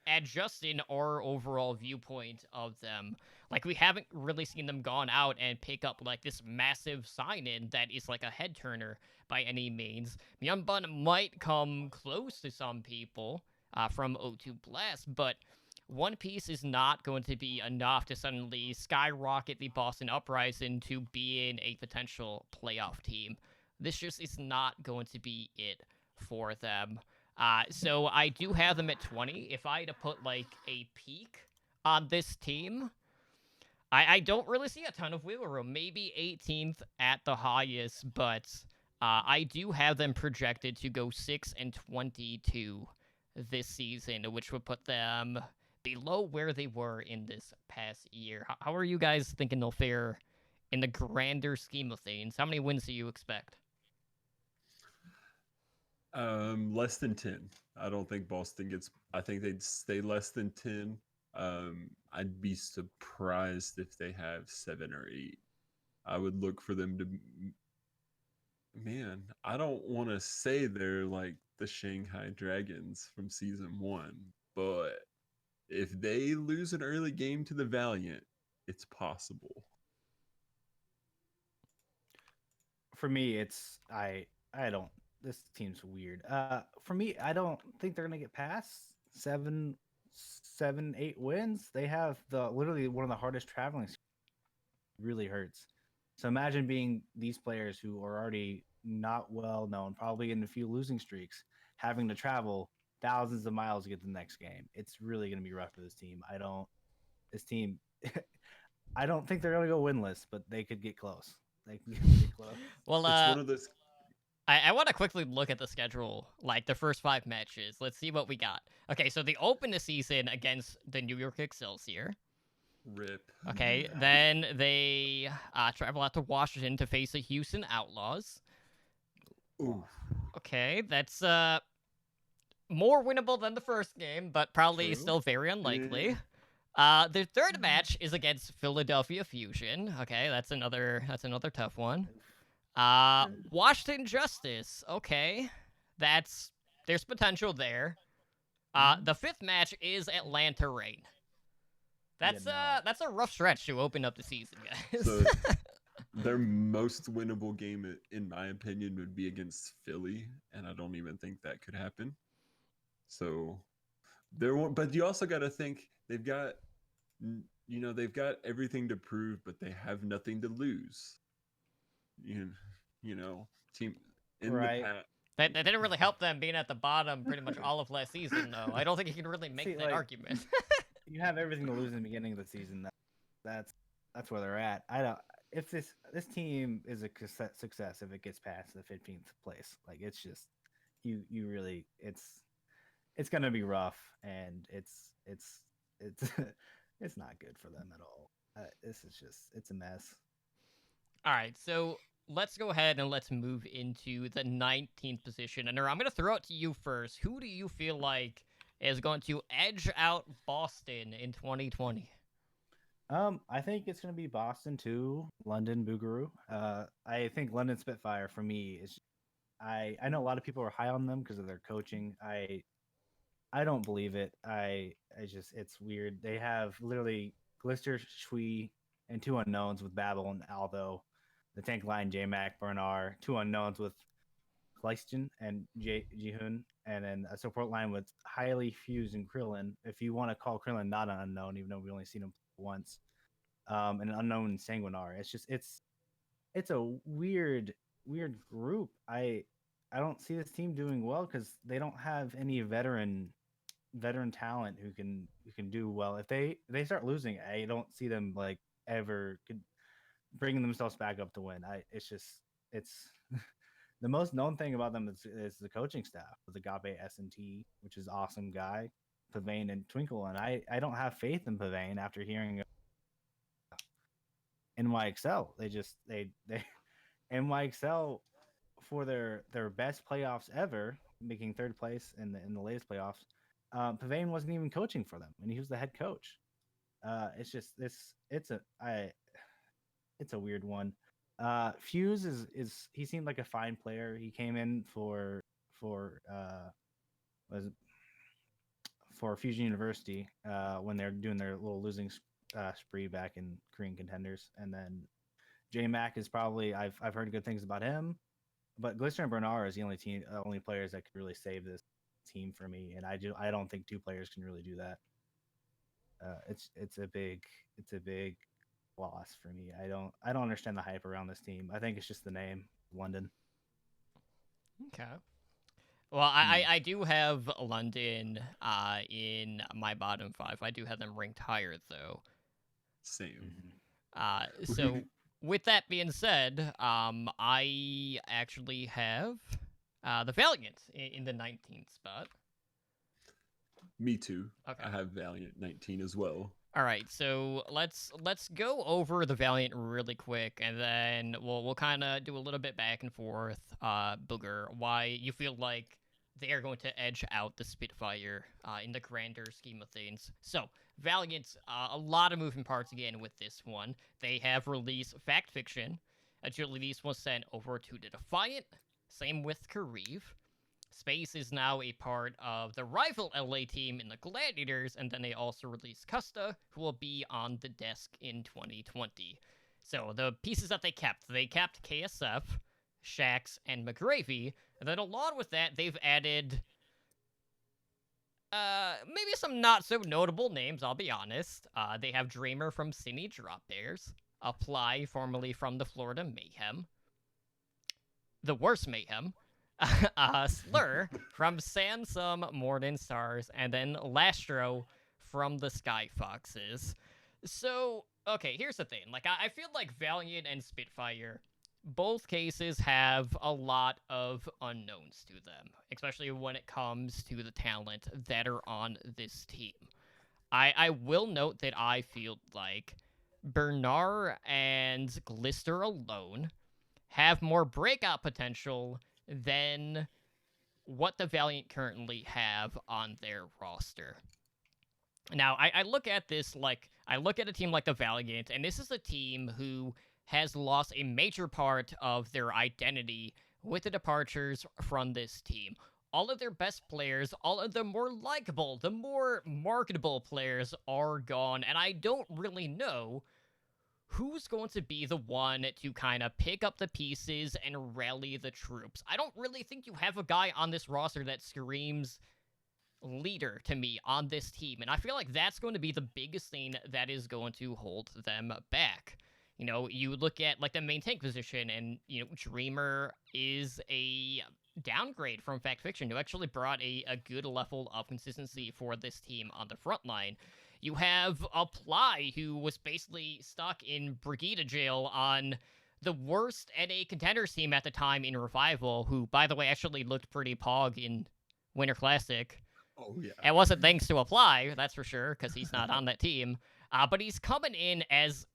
adjusting our overall viewpoint of them. Like, we haven't really seen them gone out and pick up like this massive sign-in that is like a head turner by any means. Myunbun might come close to some people from O2 Blast, but one piece is not going to be enough to suddenly skyrocket the Boston Uprising to being a potential playoff team. This just is not going to be it for them. So I do have them at 20. If I had to put like a peak on this team, I don't really see a ton of wiggle room. Maybe 18th at the highest, but I do have them projected to go 6-22 this season, which would put them below where they were in this past year. How are you guys thinking they'll fare in the grander scheme of things? How many wins do you expect? Less than 10. I don't think Boston gets. I think they'd stay less than 10. I'd be surprised if they have 7 or 8. I would look for them to. Man, I don't want to say they're like the Shanghai Dragons from season 1, but if they lose an early game to the Valiant, it's possible. For me, it's I don't. This team's weird. For me, I don't think they're gonna get past 7, 8 wins. They have literally one of the hardest traveling. Really hurts. So imagine being these players who are already not well known, probably in a few losing streaks, having to travel thousands of miles to get to the next game. It's really going to be rough for this team. This team, I don't think they're going to go winless, but they could get close. They can get close. Well, It's one of those. I want to quickly look at the schedule, like the first 5 matches. Let's see what we got. Okay, so they open the season against the New York Excelsior. Rip. Okay, then they travel out to Washington to face the Houston Outlaws. Ooh. Okay, that's more winnable than the first game, but probably True. still very unlikely. The third match is against Philadelphia Fusion. Okay, that's another tough one. Washington Justice. Okay, there's potential there. The 5th match is Atlanta Reign. That's a rough stretch to open up the season, guys. So their most winnable game, in my opinion, would be against Philly, and I don't even think that could happen. So but you also got to think they've got everything to prove, but they have nothing to lose. Team in Right. the past. That didn't really help them being at the bottom pretty much all of last season, though. I don't think you can really make that argument. You have everything to lose in the beginning of the season. That's where they're at. I don't. If this team is a success, if it gets past the 15th place, like it's just you really it's gonna be rough, and it's not good for them at all. This is just it's a mess. All right, so let's go ahead and let's move into the 19th position. And I'm going to throw it to you first. Who do you feel like is going to edge out Boston in 2020? I think it's going to be Boston 2, London Boogaroo. I think London Spitfire for me is. I know a lot of people are high on them because of their coaching. I don't believe it. I just it's weird. They have literally Glister, Shui, and 2 unknowns with Babel and Aldo. The tank line J-Mac, Bernard, 2 unknowns with Gleiston and Jihoon, and then a support line with Highly Fused and Krillin. If you want to call Krillin not an unknown, even though we only seen him once, and an unknown Sanguinar. It's a weird group. I don't see this team doing well because they don't have any veteran talent who can do well. If they start losing, I don't see them like ever bringing themselves back up to win. It's the most known thing about them is the coaching staff with Agape S&T, which is awesome guy, Pavane and Twinkle, and I don't have faith in Pavane after hearing NYXL. They NYXL for their best playoffs ever, making 3rd place in the latest playoffs. Pavane wasn't even coaching for them, and he was the head coach. It's a weird one. Fuse is he seemed like a fine player. He came in for Fusion University when they're doing their little losing spree back in Korean Contenders, and then J-Mac is probably I've heard good things about him, but Glister and Bernard is the only players that could really save this team for me, and I don't think 2 players can really do that. It's a big loss for me. I don't understand the hype around this team. I think it's just the name, London. Okay. Well, I do have London in my bottom 5. I do have them ranked higher, though. Same. So with that being said, I actually have the Valiant in the 19th spot. Me too. Okay. I have Valiant 19 as well. All right, so let's go over the Valiant really quick, and then we'll kind of do a little bit back and forth. Booger, why you feel like they are going to edge out the Spitfire in the grander scheme of things. So Valiant, a lot of moving parts again with this one. They have released Fact Fiction. Agility Beast was sent over to the Defiant. Same with Kariv. Space is now a part of the rival LA team in the Gladiators, and then they also released Custa, who will be on the desk in 2020. So the pieces that they kept KSF, Shax, and McGravy, and then along with that, they've added maybe some not so notable names, I'll be honest. They have Dreamer from Sydney Drop Bears, Apply, formerly from the Florida Mayhem, the worst Mayhem, Slur from Sansom Morning Stars, and then Lastro from the Sky Foxes. So, okay, here's the thing. Like, I feel like Valiant and Spitfire, both cases have a lot of unknowns to them, especially when it comes to the talent that are on this team. I will note that I feel like Bernard and Glister alone have more breakout potential than what the Valiant currently have on their roster. Now, I look at this like, I look at a team like the Valiant, and this is a team who has lost a major part of their identity with the departures from this team. All of their best players, all of the more likable, the more marketable players are gone, and I don't really know who's going to be the one to kind of pick up the pieces and rally the troops. I don't really think you have a guy on this roster that screams leader to me on this team, and I feel like that's going to be the biggest thing that is going to hold them back. You know, you look at, like, the main tank position, and, you know, Dreamer is a downgrade from Fact Fiction, who actually brought a good level of consistency for this team on the front line. You have Apply, who was basically stuck in Brigida jail on the worst NA Contenders team at the time in Revival, who, by the way, actually looked pretty pog in Winter Classic. Oh, yeah. It wasn't thanks to Apply, that's for sure, because he's not on that team. But he's coming in as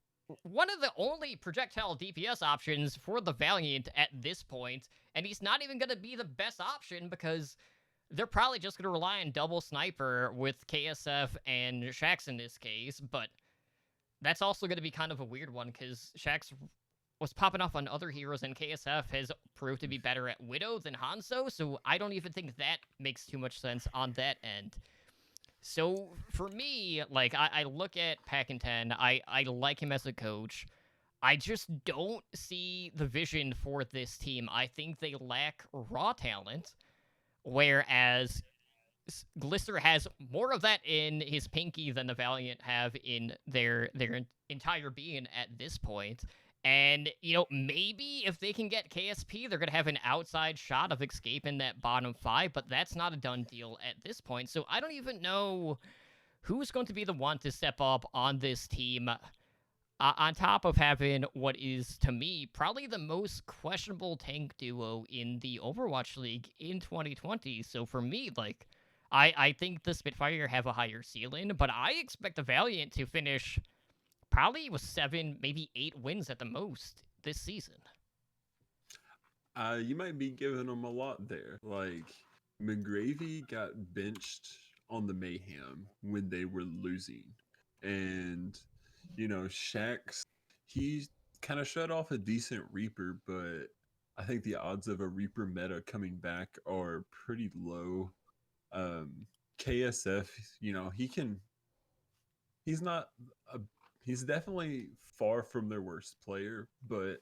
one of the only projectile DPS options for the Valiant at this point, and he's not even going to be the best option because they're probably just going to rely on double sniper with KSF and Shax in this case, but that's also going to be kind of a weird one because Shax was popping off on other heroes, and KSF has proved to be better at Widow than Hanzo, so I don't even think that makes too much sense on that end. So for me, like I look at Pack-10, I like him as a coach. I just don't see the vision for this team. I think they lack raw talent, whereas Glister has more of that in his pinky than the Valiant have in their entire being at this point. And, maybe if they can get KSP, they're going to have an outside shot of escaping that bottom 5, but that's not a done deal at this point. So I don't even know who's going to be the one to step up on this team, on top of having what is, to me, probably the most questionable tank duo in the Overwatch League in 2020. So for me, like, I think the Spitfire have a higher ceiling, but I expect the Valiant to finish probably with 7, maybe 8 wins at the most this season. You might be giving them a lot there. Like, McGravy got benched on the Mayhem when they were losing. And, Shax, he kind of shut off a decent Reaper, but I think the odds of a Reaper meta coming back are pretty low. KSF, he's not a, he's definitely far from their worst player, but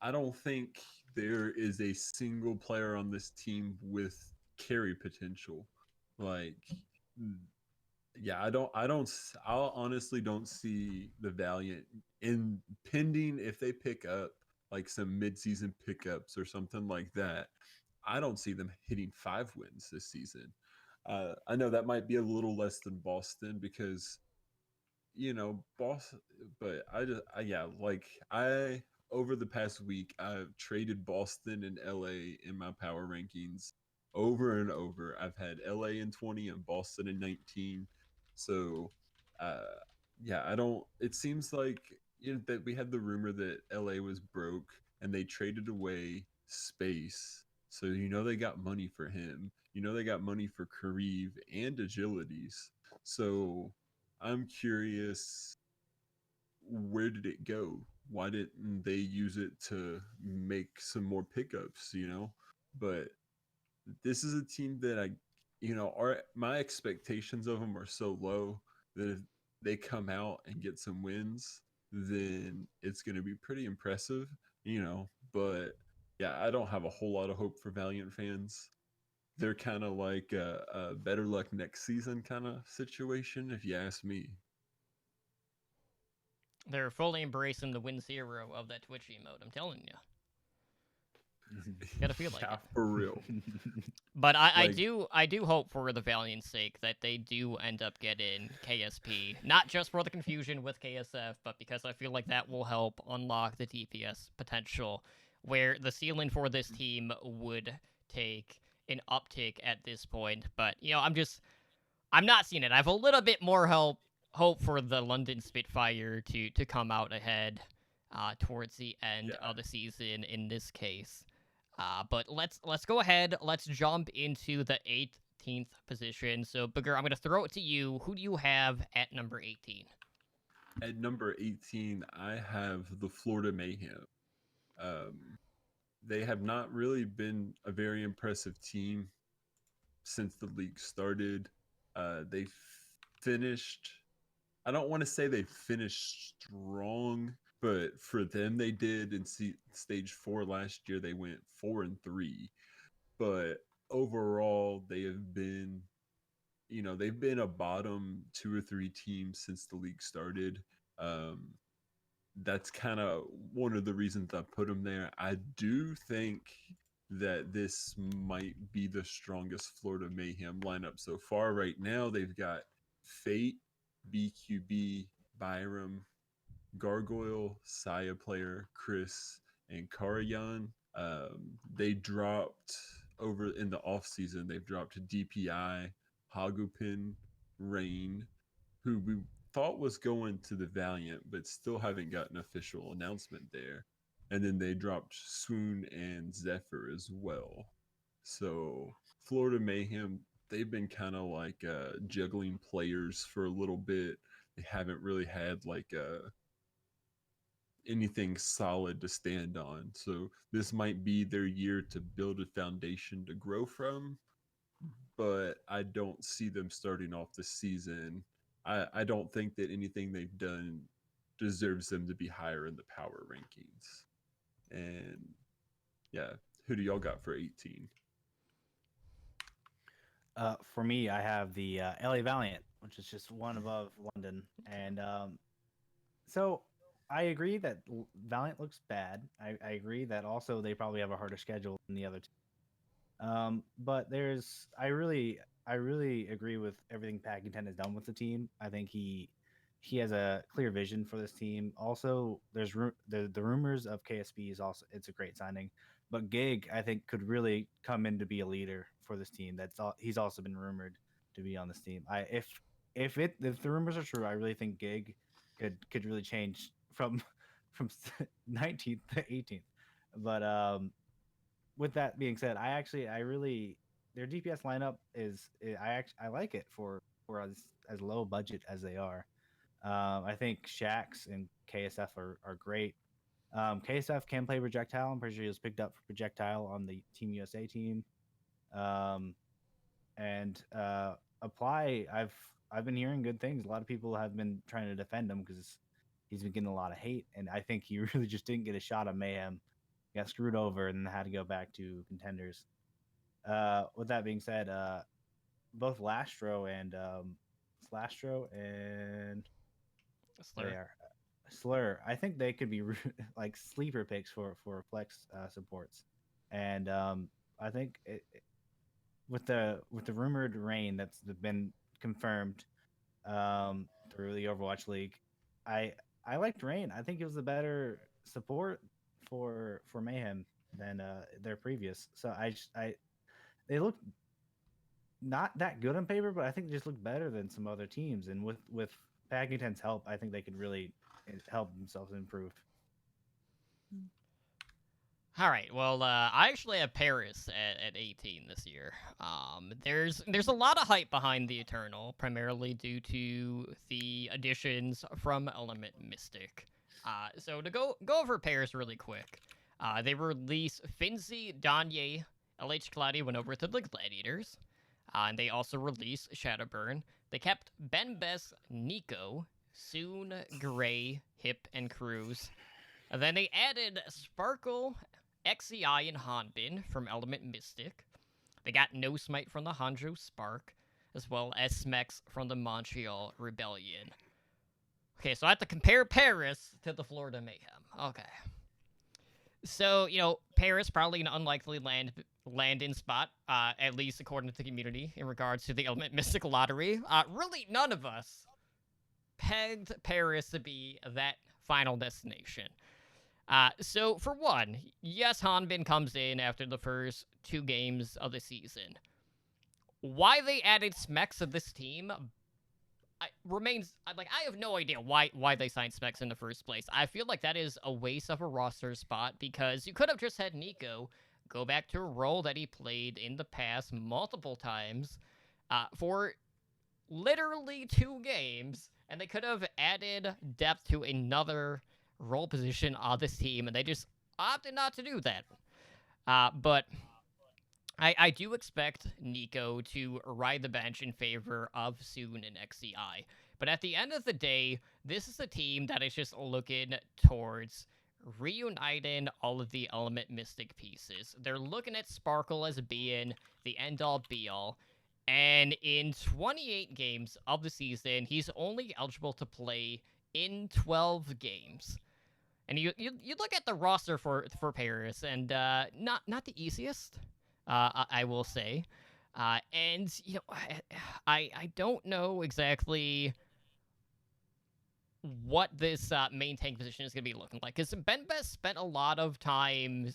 I don't think there is a single player on this team with carry potential. Like, yeah, I honestly don't see the Valiant in pending if they pick up like some mid-season pickups or something like that. I don't see them hitting 5 wins this season. I know that might be a little less than Boston because Boston, but I over the past week I've traded Boston and LA in my power rankings over and over. I've had LA in 20 and Boston in 19. So, uh, yeah, I don't. It seems like that we had the rumor that LA was broke and they traded away Space. So they got money for him. They got money for Kareev and Agilities. So I'm curious, where did it go? Why didn't they use it to make some more pickups, But this is a team that my expectations of them are so low that if they come out and get some wins, then it's going to be pretty impressive, But yeah, I don't have a whole lot of hope for Valiant fans. They're kind of like a better luck next season kind of situation, if you ask me. They're fully embracing the win 0 of that Twitch emote, I'm telling you. Gotta feel like Yeah, it. for real. But I Like- do hope for the Valiant's sake that they do end up getting KSP, not just for the confusion with KSF, but because I feel like that will help unlock the DPS potential, where the ceiling for this team would take an uptick at this point. But I'm not seeing it. I have a little bit more hope for the London Spitfire to come out ahead towards the end of the season in this case. But let's go ahead. Let's jump into the 18th position. So, Booger, I'm going to throw it to you. Who do you have at number 18? At number 18, I have the Florida Mayhem. They have not really been a very impressive team since the league started. They finished, I don't want to say they finished strong, but for them they did. In stage 4 last year, they went 4-3. But overall, they have been, they've been a bottom 2 or 3 team since the league started. That's kind of one of the reasons I put them there. I do think that this might be the strongest Florida Mayhem lineup so far. Right now, they've got Fate, BQB, Byram, Gargoyle, Saya player, Chris, and Karayan. They dropped over in the off season. They've dropped DPI, Hagupin, Rain, who thought was going to the Valiant, but still haven't got an official announcement there. And then they dropped Swoon and Zephyr as well. So Florida Mayhem, they've been kind of like juggling players for a little bit. They haven't really had like anything solid to stand on. So this might be their year to build a foundation to grow from. But I don't see them starting off the season. I don't think that anything they've done deserves them to be higher in the power rankings. And yeah, who do y'all got for 18? For me, I have the LA Valiant, which is just one above London, and so I agree that Valiant looks bad. I agree that also they probably have a harder schedule than the other two. But I really agree with everything Packington has done with the team. I think he has a clear vision for this team. Also, there's the rumors of KSB is also, it's a great signing. But Gig, I think, could really come in to be a leader for this team. He's also been rumored to be on this team. If the rumors are true, I really think Gig could really change from 19th to 18th. But with that being said, their DPS lineup I like it for as low budget as they are. I think Shax and KSF are great. KSF can play projectile. I'm pretty sure he was picked up for projectile on the Team USA team. And Apply, I've been hearing good things. A lot of people have been trying to defend him because he's been getting a lot of hate, and I think he really just didn't get a shot at Mayhem. He got screwed over and had to go back to contenders. With that being said, both Slastro and Slur, I think they could be like sleeper picks for flex supports, and I think with the rumored rain that's been confirmed through the Overwatch League, I liked Rain. I think it was a better support for Mayhem than their previous. So they look not that good on paper, but I think they just look better than some other teams. And with Packington's help, I think they could really help themselves improve. All right. Well, I actually have Paris at 18 this year. There's a lot of hype behind the Eternal, primarily due to the additions from Element Mystic. So to go over Paris really quick, they released Finzi, Danye, LH Cloudy went over to the Gladiators, and they also released Shadowburn. They kept Ben Bess, Nico, Soon, Gray, Hip, and Cruz. And then they added Sparkle, XCI, and Hanbin from Element Mystic. They got No Smite from the Hanjo Spark, as well as Smex from the Montreal Rebellion. Okay, so I have to compare Paris to the Florida Mayhem. Okay. So, Paris probably an unlikely land-in spot, at least according to the community, in regards to the Element Mystic lottery. Really, none of us pegged Paris to be that final destination. So, for one, yes, Hanbin comes in after the first 2 games of the season. Why they added Smex to this team remains, I have no idea why they signed Smex in the first place. I feel like that is a waste of a roster spot, because you could have just had Nico go back to a role that he played in the past multiple times for literally 2 games, and they could have added depth to another role position on this team, and they just opted not to do that. But I do expect Nico to ride the bench in favor of Soon and XCI. But at the end of the day, this is a team that is just looking towards reuniting all of the Element Mystic pieces. They're looking at Sparkle as being the end-all be-all. And in 28 games of the season, he's only eligible to play in 12 games. And you look at the roster for Paris, and not the easiest, I will say. And I don't know exactly what this main tank position is going to be looking like, because Ben Best spent a lot of time,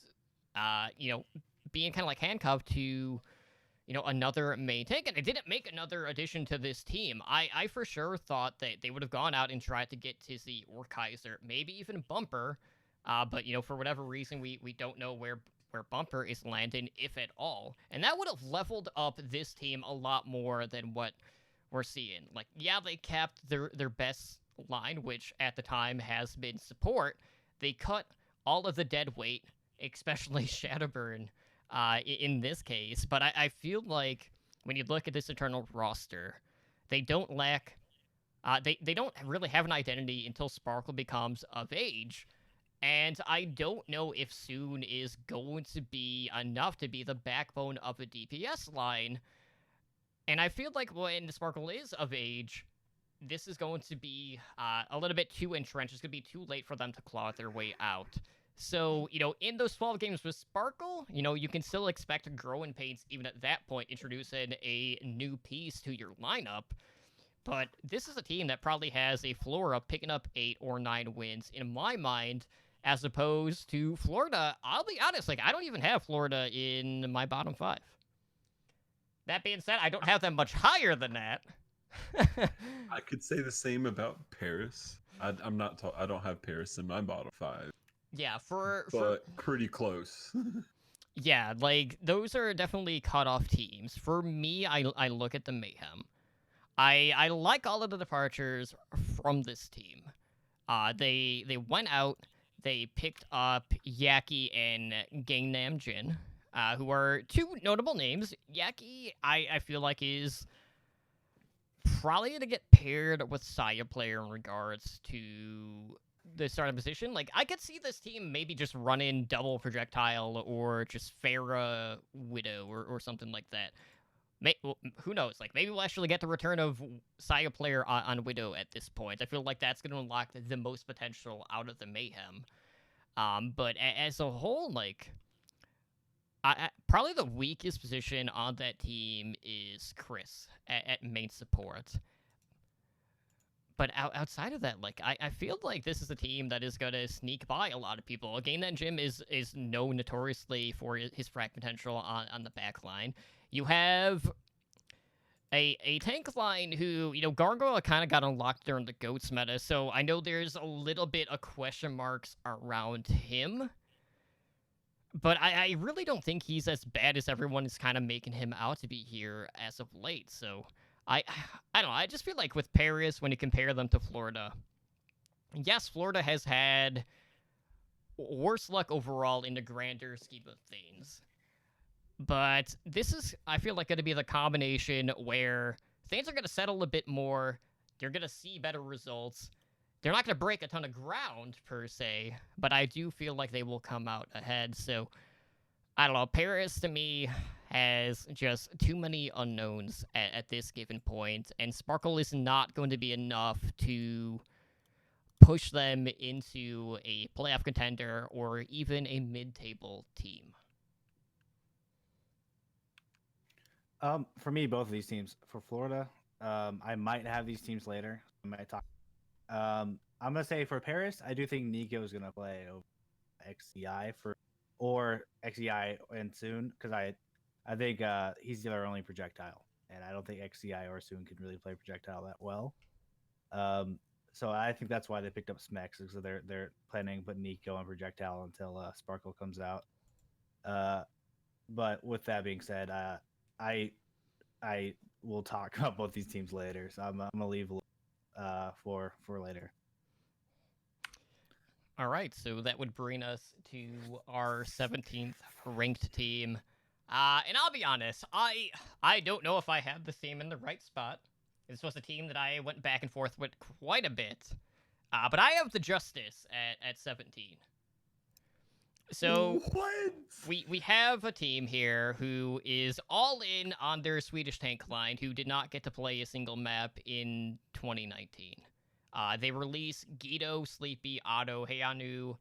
being kind of like handcuffed to another main tank, and I didn't make another addition to this team. I for sure thought that they would have gone out and tried to get Tizzy or Kaiser, maybe even Bumper, but for whatever reason, we don't know where Bumper is landing, if at all, and that would have leveled up this team a lot more than what we're seeing. Like, yeah, they kept their best line, which at the time has been support. They cut all of the dead weight, especially Shadowburn, in this case, but I feel like when you look at this Eternal roster, they don't lack, they don't really have an identity until Sparkle becomes of age, and I don't know if Soon is going to be enough to be the backbone of a DPS line, and I feel like when Sparkle is of age, this is going to be a little bit too entrenched. It's going to be too late for them to claw their way out. So, in those 12 games with Sparkle, you can still expect growing pains even at that point, introducing a new piece to your lineup. But this is a team that probably has a floor of picking up 8 or 9 wins, in my mind, as opposed to Florida. I'll be honest, I don't even have Florida in my bottom 5. That being said, I don't have them much higher than that. I could say the same about Paris. I don't have Paris in my bottom 5. Yeah, but pretty close. Yeah, those are definitely cut-off teams. For me, I look at the Mayhem. I like all of the departures from this team. They went out, they picked up Yaki and Gangnam Jin, who are 2 notable names. Yaki, I feel like, is probably going to get paired with Saya Player in regards to the starting position. I could see this team maybe just running double projectile or just Pharah Widow or something like that. Who knows? Maybe we'll actually get the return of Saya Player on Widow at this point. I feel like that's going to unlock the most potential out of the Mayhem. But as a whole, probably the weakest position on that team is Chris at main support. But outside of that, I feel like this is a team that is going to sneak by a lot of people. Again, that Jim is known notoriously for his frag potential on the back line. You have a tank line who, Gargoyle kind of got unlocked during the Goats meta, so I know there's a little bit of question marks around him. But I really don't think he's as bad as everyone is kind of making him out to be here as of late, so I don't know. I just feel like with Paris, when you compare them to Florida, yes, Florida has had worse luck overall in the grander scheme of things. But this is, I feel like, going to be the combination where things are going to settle a bit more. They're going to see better results. They're not going to break a ton of ground, per se, but I do feel like they will come out ahead. So, I don't know. Paris, to me, has just too many unknowns at this given point, and Sparkle is not going to be enough to push them into a playoff contender or even a mid-table team. For me, both of these teams. For Florida, I might have these teams later. I might talk. I'm gonna say for Paris, I do think Nico is gonna play over XCI or XCI and Soon, because I think he's their only projectile, and I don't think XCI or Soon can really play projectile that well. So I think that's why they picked up Smex, because they're planning to put Nico on projectile until Sparkle comes out. But with that being said, I will talk about both these teams later, so I'm gonna leave for later. All right, so that would bring us to our 17th ranked team. And I'll be honest, I don't know if I have the team in the right spot. This was a team that I went back and forth with quite a bit. But I have the Justice at 17. So what? We have a team here who is all in on their Swedish tank line, who did not get to play a single map in 2019. They released Guido, Sleepy, Otto, Heianu,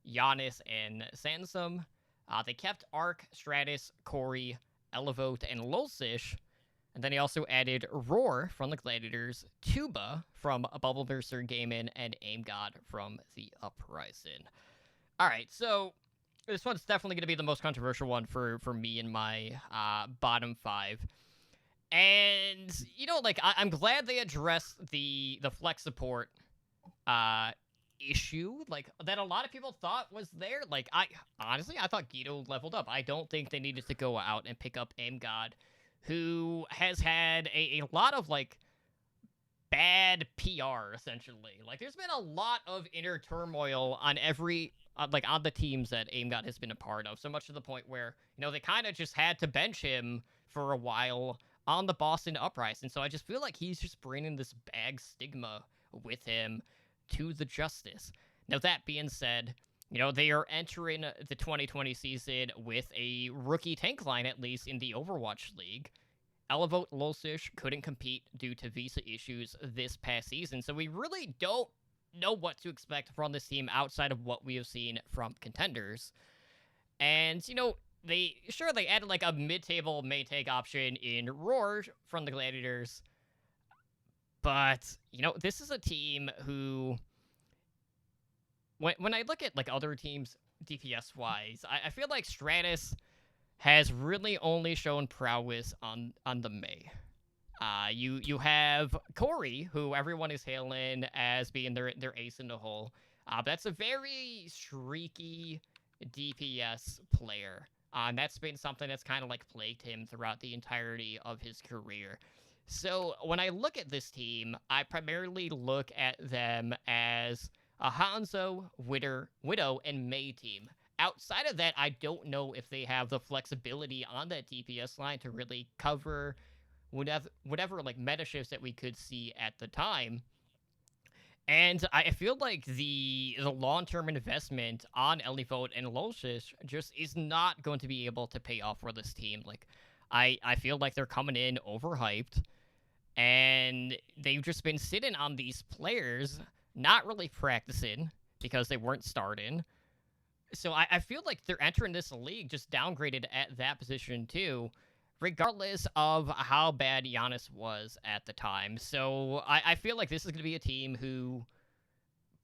Giannis, and Sansum. They kept Ark, Stratus, Corey, Elevote, and Lolsish. And then he also added Roar from the Gladiators, Tuba from Bubble Burster Gaming, and Aim God from the Uprising. Alright, so this one's definitely going to be the most controversial one for me in my bottom 5. And like I'm glad they addressed the flex support issue, like that a lot of people thought was there. Like I thought Guido leveled up. I don't think they needed to go out and pick up AimGod, who has had a lot of like bad PR essentially. Like there's been a lot of inner turmoil on every like on the teams that AimGod has been a part of, so much to the point where they kind of just had to bench him for a while on the Boston Uprising. So I just feel like he's just bringing this bad stigma with him to the Justice. Now that being said, they are entering the 2020 season with a rookie tank line, at least in the Overwatch League. OWL2020's couldn't compete due to visa issues this past season, so we really don't know what to expect from this team outside of what we have seen from contenders. And, they added like a mid-table main tank option in Roar from the Gladiators, but, this is a team who, when I look at like other teams DPS-wise, I feel like Stratus has really only shown prowess on the Mei. You have Corey, who everyone is hailing as being their ace in the hole. That's a very streaky DPS player. And that's been something that's kind of like plagued him throughout the entirety of his career. So when I look at this team, I primarily look at them as a Hanzo, Widow, and Mei team. Outside of that, I don't know if they have the flexibility on that DPS line to really cover whatever like meta shifts that we could see at the time. And I feel like the long-term investment on Elivote and Lolshish just is not going to be able to pay off for this team. Like, I feel like they're coming in overhyped, and they've just been sitting on these players, not really practicing because they weren't starting. So I feel like they're entering this league just downgraded at that position too, regardless of how bad Giannis was at the time. So I feel like this is going to be a team who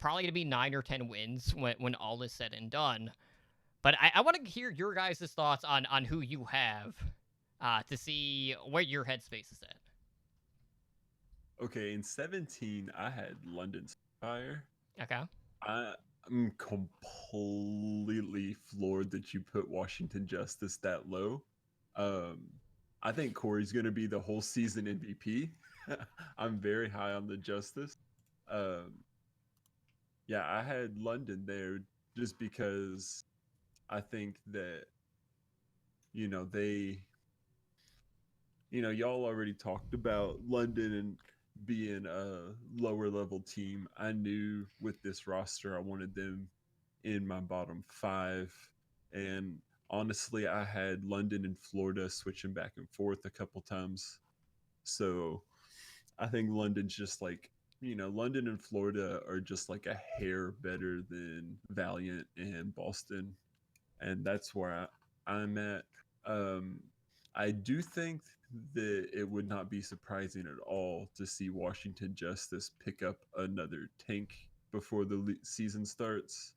probably going to be 9 or 10 wins when all is said and done. But I want to hear your guys' thoughts on who you have to see where your headspace is at. Okay, in 17, I had London Spire. Okay. I'm completely floored that you put Washington Justice that low. I think Corey's going to be the whole season MVP. I'm very high on the Justice. Yeah, I had London there just because I think that, y'all already talked about London and being a lower level team. I knew with this roster, I wanted them in my bottom 5. And honestly, I had London and Florida switching back and forth a couple times. So I think London's just like, London and Florida are just like a hair better than Valiant and Boston. And that's where I'm at. I do think that it would not be surprising at all to see Washington Justice pick up another tank before the season starts.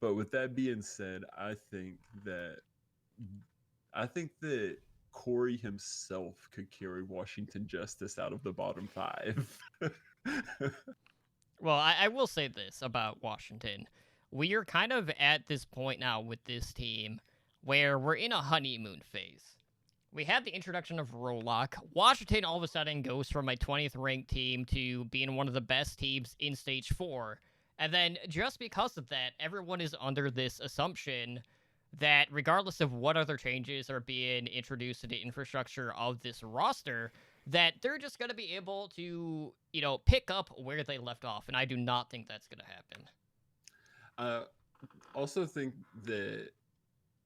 But with that being said, I think that Corey himself could carry Washington Justice out of the bottom 5. Well, I will say this about Washington. We are kind of at this point now with this team where we're in a honeymoon phase. We had the introduction of Rollock. Washington all of a sudden goes from a 20th ranked team to being one of the best teams in Stage 4. And then just because of that, everyone is under this assumption that regardless of what other changes are being introduced to the infrastructure of this roster, that they're just going to be able to, pick up where they left off. And I do not think that's going to happen. I also think that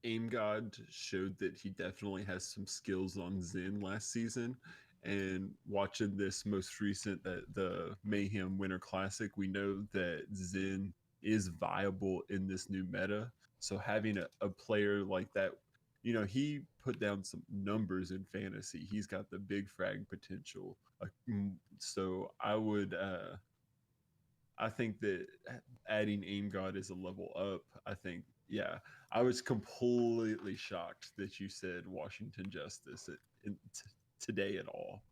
AimGod showed that he definitely has some skills on Zen last season. And watching this most recent, the Mayhem Winter Classic, we know that Zen is viable in this new meta. So having a player like that, he put down some numbers in fantasy. He's got the big frag potential. So I think that adding AimGod is a level up. I think Yeah, I was completely shocked that you said Washington Justice today at all.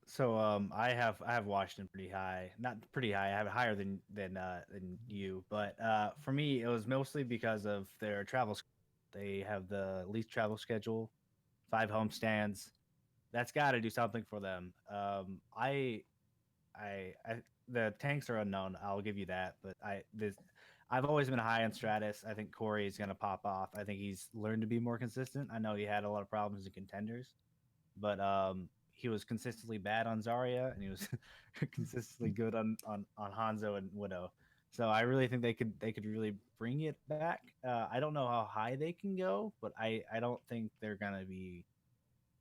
So I have Washington pretty high, not pretty high. I have it higher than you, but for me it was mostly because of their travel. They have the least travel schedule, 5 homestands. That's got to do something for them. I the tanks are unknown. I'll give you that, but I've always been high on Stratus. I think Corey is going to pop off. I think he's learned to be more consistent. I know he had a lot of problems in contenders, but he was consistently bad on Zarya, and he was consistently good on Hanzo and Widow. So I really think they could really bring it back. I don't know how high they can go, but I don't think they're gonna be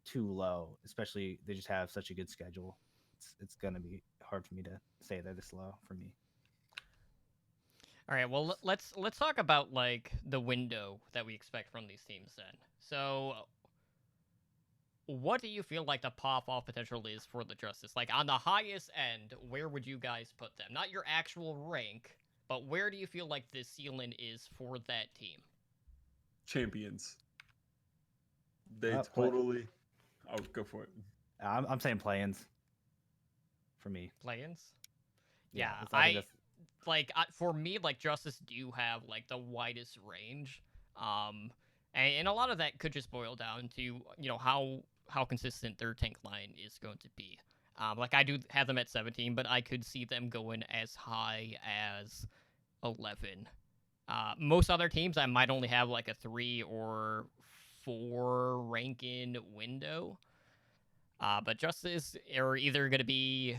too low. Especially they just have such a good schedule. It's gonna be hard for me to say they're this low for me. All right, well let's talk about like the window that we expect from these teams then. So, what do you feel like the pop-off potential is for the Justice? Like on the highest end, where would you guys put them? Not your actual rank, but where do you feel like the ceiling is for that team? Champions. They Play, totally. I'll go for it. I'm saying play-ins for me. Play-ins? Yeah, I think that's for me, like Justice do have like the widest range, and a lot of that could just boil down to how consistent their tank line is going to be. Like I do have them at 17, but I could see them going as high as 11. Most other teams, I might only have like a 3 or 4 ranking window. But Justice are either going to be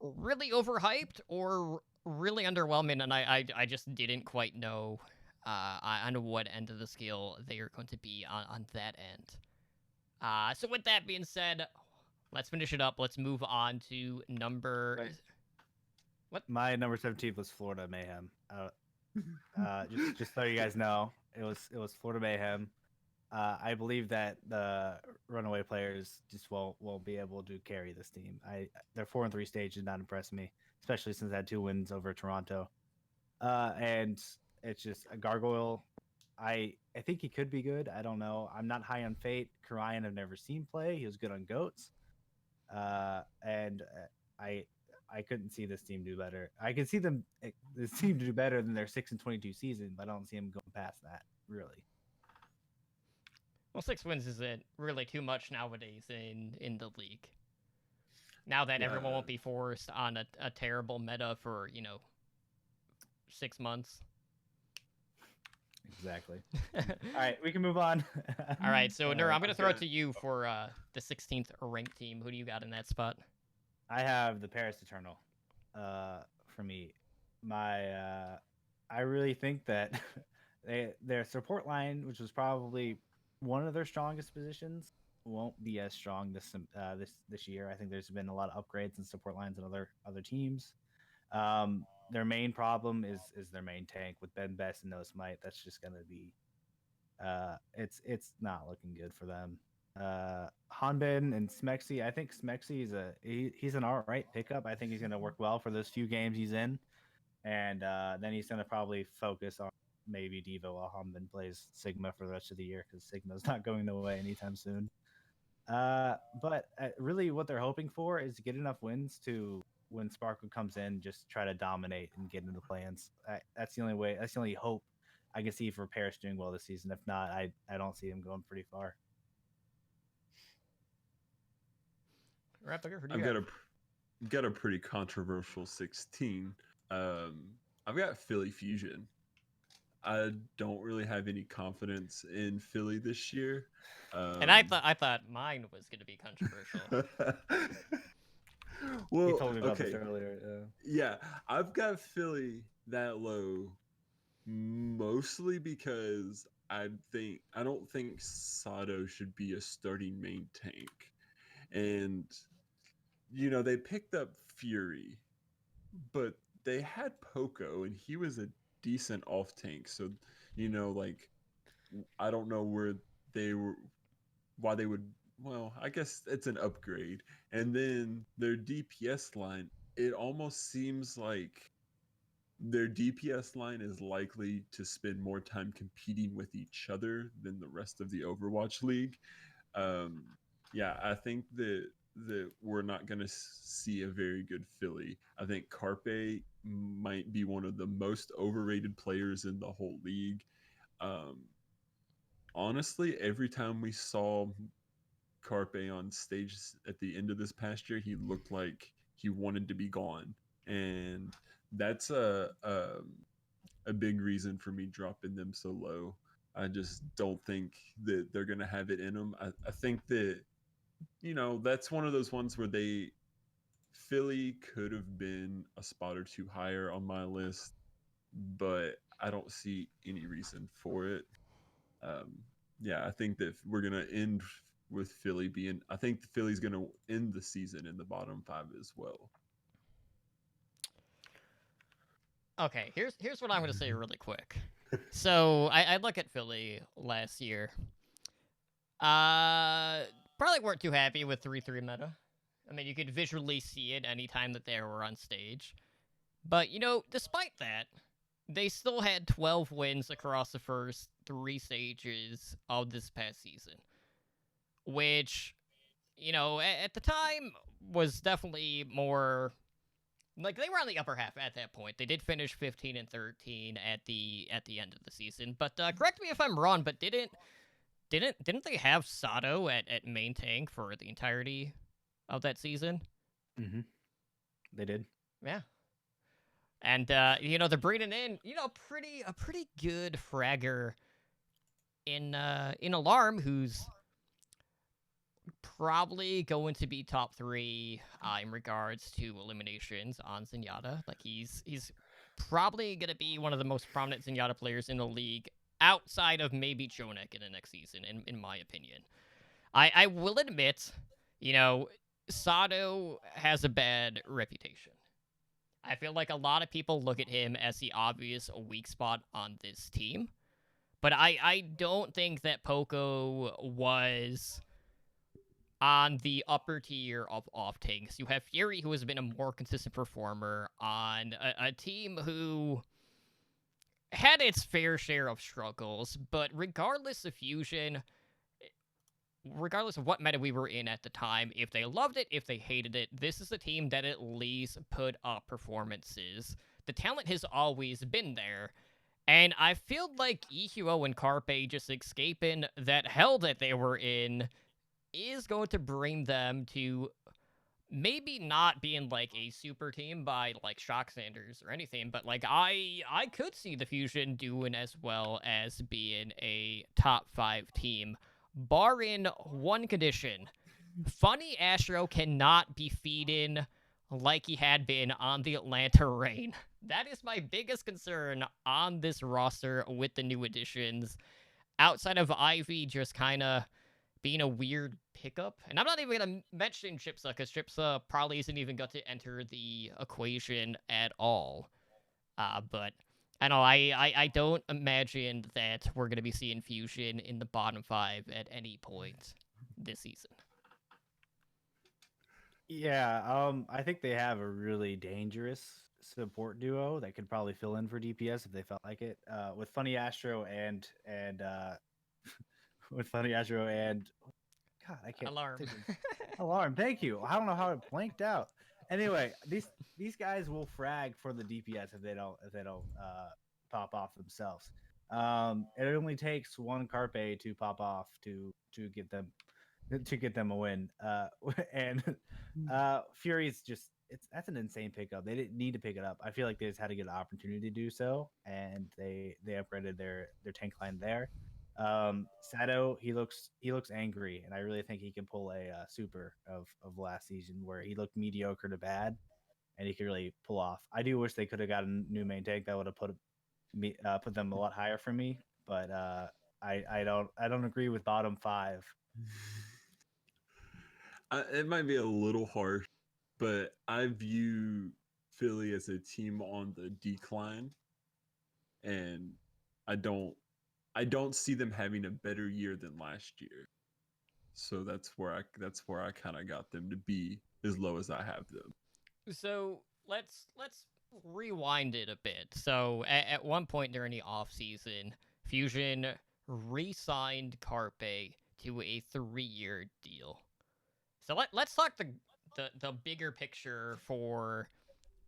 really overhyped or really underwhelming, and I just didn't quite know on what end of the scale they are going to be on that end. So with that being said, let's finish it up. Let's move on to number. Right. What? My number 17 was Florida Mayhem. Just so you guys know, it was Florida Mayhem. I believe that the runaway players just won't be able to carry this team. Their 4-3 stage did not impress me, especially since I had 2 wins over Toronto. And it's just a Gargoyle. I think he could be good. I don't know. I'm not high on Fate. Karayan I've never seen play. He was good on Goats. And I couldn't see this team do better. I can see this team do better than their 6-22 season, but I don't see them going past that really. Well, 6 wins isn't really too much nowadays in the league. Now that everyone won't be forced on a terrible meta for 6 months. Exactly. All right, we can move on. All right, so Nur, I'm going to throw it to you for the 16th ranked team. Who do you got in that spot? I have the Paris Eternal. For me, I really think that their support line, which was probably one of their strongest positions, won't be as strong this year. I think there's been a lot of upgrades in support lines and other teams. Their main problem is their main tank with Ben Best and No Smite. That's just gonna be it's not looking good for them. Hanbin and Smexy, I think Smexy he's an alright pickup. I think he's gonna work well for those few games he's in, and then he's gonna probably focus on maybe Devo while Hanbin plays Sigma for the rest of the year because Sigma's not going away anytime soon. But really, what they're hoping for is to get enough wins to when Sparkle comes in, just try to dominate and get into play-ins. That's the only way. That's the only hope I can see for Paris doing well this season. If not, I don't see him going pretty far. I've got a pretty controversial 16. I've got Philly Fusion. I don't really have any confidence in Philly this year. And I thought mine was going to be controversial. Well, you told me about this earlier. Yeah, I've got Philly that low mostly because I don't think Sato should be a starting main tank. And they picked up Fury, but they had Poco and he was a decent off tank. So, I don't know why they would. Well, I guess it's an upgrade. And then their DPS line, it almost seems like their DPS line is likely to spend more time competing with each other than the rest of the Overwatch League. Um, yeah, I think that we're not going to see a very good Philly. I think Carpe might be one of the most overrated players in the whole league. Um, honestly, every time we saw Carpe on stage at the end of this past year, he looked like he wanted to be gone, and that's a big reason for me dropping them so low. I just don't think that they're gonna have it in them. I think that that's one of those ones where Philly could have been a spot or two higher on my list, but I don't see any reason for it. Um, yeah, I think that we're gonna end with Philly being. I think Philly's gonna end the season in the bottom 5 as well. Okay, here's what I'm gonna say really quick. So I look at Philly last year. Probably weren't too happy with 3-3 meta. I mean, you could visually see it anytime that they were on stage. But, despite that, they still had 12 wins across the first 3 stages of this past season. Which, at the time was definitely more... Like, they were on the upper half at that point. They did finish 15-13 at the end of the season. But correct me if I'm wrong, but didn't they have Sato at main tank for the entirety of that season? Mm-hmm. They did. Yeah. And they're bringing in a pretty good fragger in Alarm, who's probably going to be top 3 in regards to eliminations on Zenyatta. Like he's probably gonna be one of the most prominent Zenyatta players in the league, outside of maybe Jonek in the next season, in my opinion. I will admit, Sato has a bad reputation. I feel like a lot of people look at him as the obvious weak spot on this team. But I don't think that Poco was on the upper tier of off tanks. You have Fury, who has been a more consistent performer on a team who had its fair share of struggles, but regardless of Fusion, regardless of what meta we were in at the time, if they loved it, if they hated it, this is a team that at least put up performances. The talent has always been there, and I feel like EQO and Carpe just escaping that hell that they were in is going to bring them to maybe not being like a super team by like Shock Sanders or anything, but like I could see the Fusion doing as well as being a top 5 team, barring one condition. Funny Astro cannot be feeding like he had been on the Atlanta Reign. That is my biggest concern on this roster with the new additions, outside of Ivy just kind of being a weird pickup. And I'm not even going to mention Chipsa, because Chipsa probably isn't even going to enter the equation at all. But I know I don't imagine that we're going to be seeing Fusion in the bottom 5 at any point this season. Yeah, I think they have a really dangerous support duo that could probably fill in for DPS if they felt like it. With Funny Astro and with Funny Astro and God, I can't. Alarm. Alarm. Thank you. I don't know how it blanked out. Anyway, these guys will frag for the DPS if they don't pop off themselves. It only takes one Carpe to pop off to get them a win. And Fury's just that's an insane pickup. They didn't need to pick it up. I feel like they just had to get an opportunity to do so, and they upgraded their tank line there. Sato, he looks angry, and I really think he can pull a super of last season where he looked mediocre to bad, and he could really pull off. I do wish they could have got a new main tank that would have put them a lot higher for me, but I don't agree with bottom 5. It might be a little harsh, but I view Philly as a team on the decline, and I don't see them having a better year than last year. So that's where I kind of got them to be as low as I have them. So let's rewind it a bit. So at one point during the offseason, Fusion re-signed Carpe to a 3-year deal. So let's talk the bigger picture for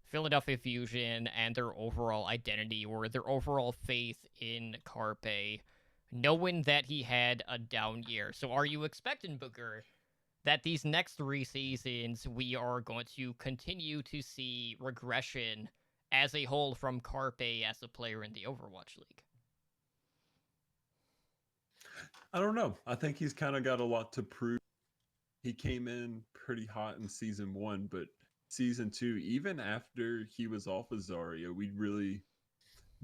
Philadelphia Fusion and their overall identity or their overall faith in Carpe, knowing that he had a down year. So are you expecting, Booker, that these next 3 seasons we are going to continue to see regression as a whole from Carpe as a player in the Overwatch League? I don't know. I think he's kind of got a lot to prove. He came in pretty hot in season 1, but season 2, even after he was off of Zarya, we really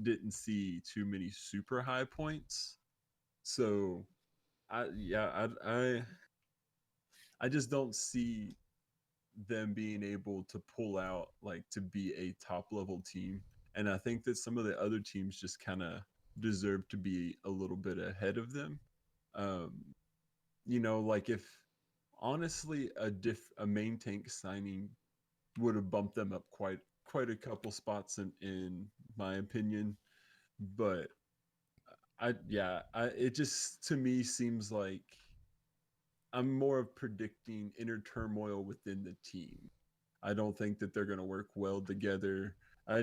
didn't see too many super high points. So, I just don't see them being able to pull out like to be a top level team. And I think that some of the other teams just kind of deserve to be a little bit ahead of them. Like if honestly a main tank signing would have bumped them up quite a couple spots in my opinion. But it just to me seems like I'm more of predicting inner turmoil within the team. I don't think that they're going to work well together. I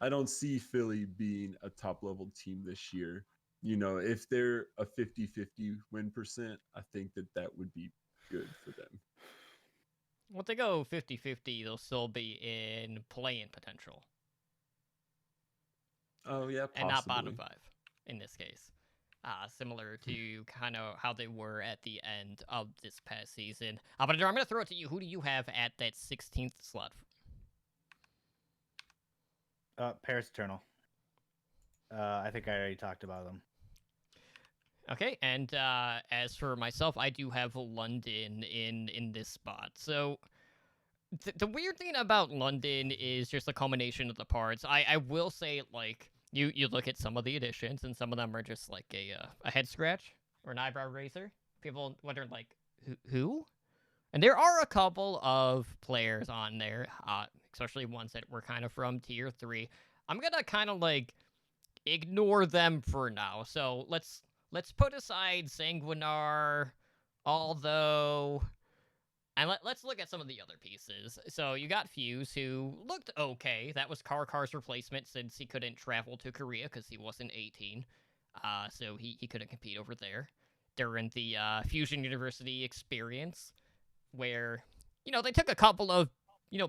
don't see Philly being a top level team this year. If they're a 50-50 win percent, I think that would be good for them. Well, if they go 50-50, they'll still be in play-in potential. Oh, yeah, possibly. And not bottom 5 in this case. Similar to kind of how they were at the end of this past season. But I'm going to throw it to you. Who do you have at that 16th slot? Paris Eternal. I think I already talked about them. Okay, and as for myself, I do have London in this spot. So the weird thing about London is just a combination of the parts. I will say, like, you look at some of the additions, and some of them are just like a head scratch or an eyebrow raiser. People wondering, like, who? And there are a couple of players on there, especially ones that were kind of from Tier 3. I'm going to kind of, like, ignore them for now. So let's put aside Sanguinar, although... And let's look at some of the other pieces. So you got Fuse, who looked okay. That was Karkar's replacement since he couldn't travel to Korea because he wasn't 18. So he couldn't compete over there. During the Fusion University experience, where, they took a couple of,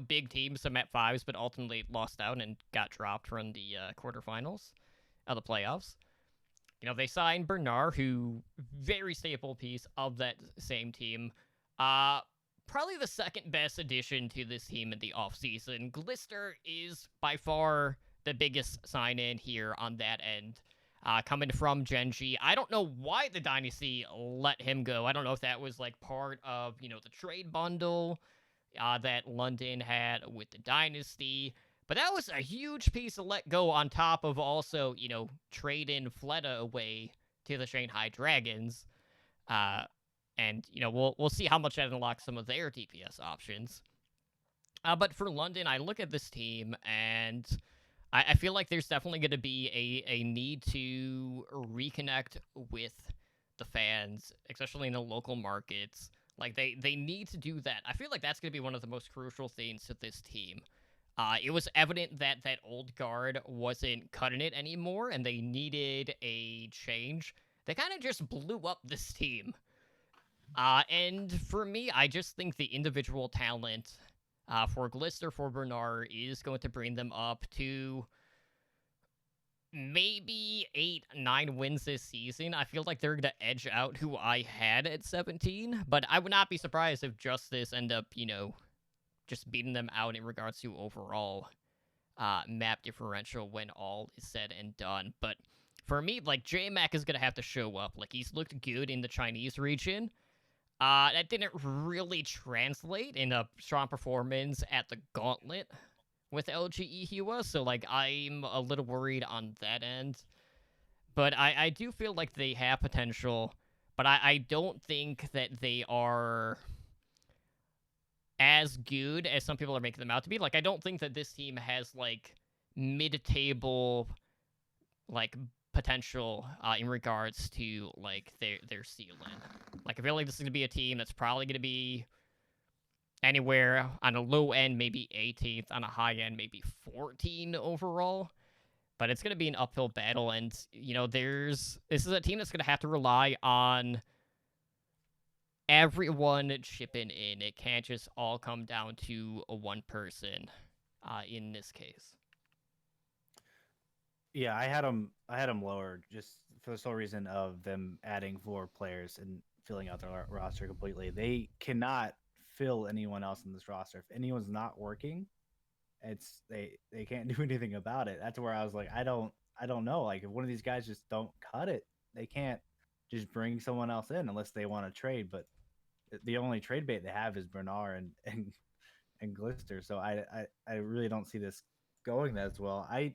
big teams, some at 5s, but ultimately lost out and got dropped from the quarterfinals of the playoffs. They signed Bernard, who very staple piece of that same team. Probably the second best addition to this team in the offseason. Glister is by far the biggest sign-in here on that end. Coming from Genji. I don't know why the Dynasty let him go. I don't know if that was like part of, the trade bundle that London had with the Dynasty. But that was a huge piece to let go on top of also, trading Fleta away to the Shanghai Dragons. And, we'll see how much that unlocks some of their DPS options. But for London, I look at this team, and I feel like there's definitely going to be a need to reconnect with the fans, especially in the local markets. Like, they need to do that. I feel like that's going to be one of the most crucial things to this team. It was evident that that old guard wasn't cutting it anymore, and they needed a change. They kind of just blew up this team. And for me, I just think the individual talent for Glister, for Bernard, is going to bring them up to maybe 8-9 wins this season. I feel like they're going to edge out who I had at 17, but I would not be surprised if Justice end up, just beating them out in regards to overall map differential when all is said and done. But for me, like, J-Mac is going to have to show up. Like, he's looked good in the Chinese region. That didn't really translate in a strong performance at the Gauntlet with LGE Hua, so, like, I'm a little worried on that end. But I do feel like they have potential, but I don't think that they are as good as some people are making them out to be. Like, I don't think that this team has like mid-table like potential in regards to like their ceiling. Like, I feel like this is gonna be a team that's probably gonna be anywhere on a low end, maybe 18th, on a high end, maybe 14 overall. But it's gonna be an uphill battle, and this is a team that's gonna have to rely on everyone chipping in. It can't just all come down to a one person in this case. Yeah, I had them lower just for the sole reason of them adding 4 players and filling out their roster completely. They cannot fill anyone else in this roster. If anyone's not working, they can't do anything about it. That's where I was like, I don't know. Like, if one of these guys just don't cut it, they can't just bring someone else in unless they want to trade. But the only trade bait they have is Bernard and Glister. So I really don't see this going as well. I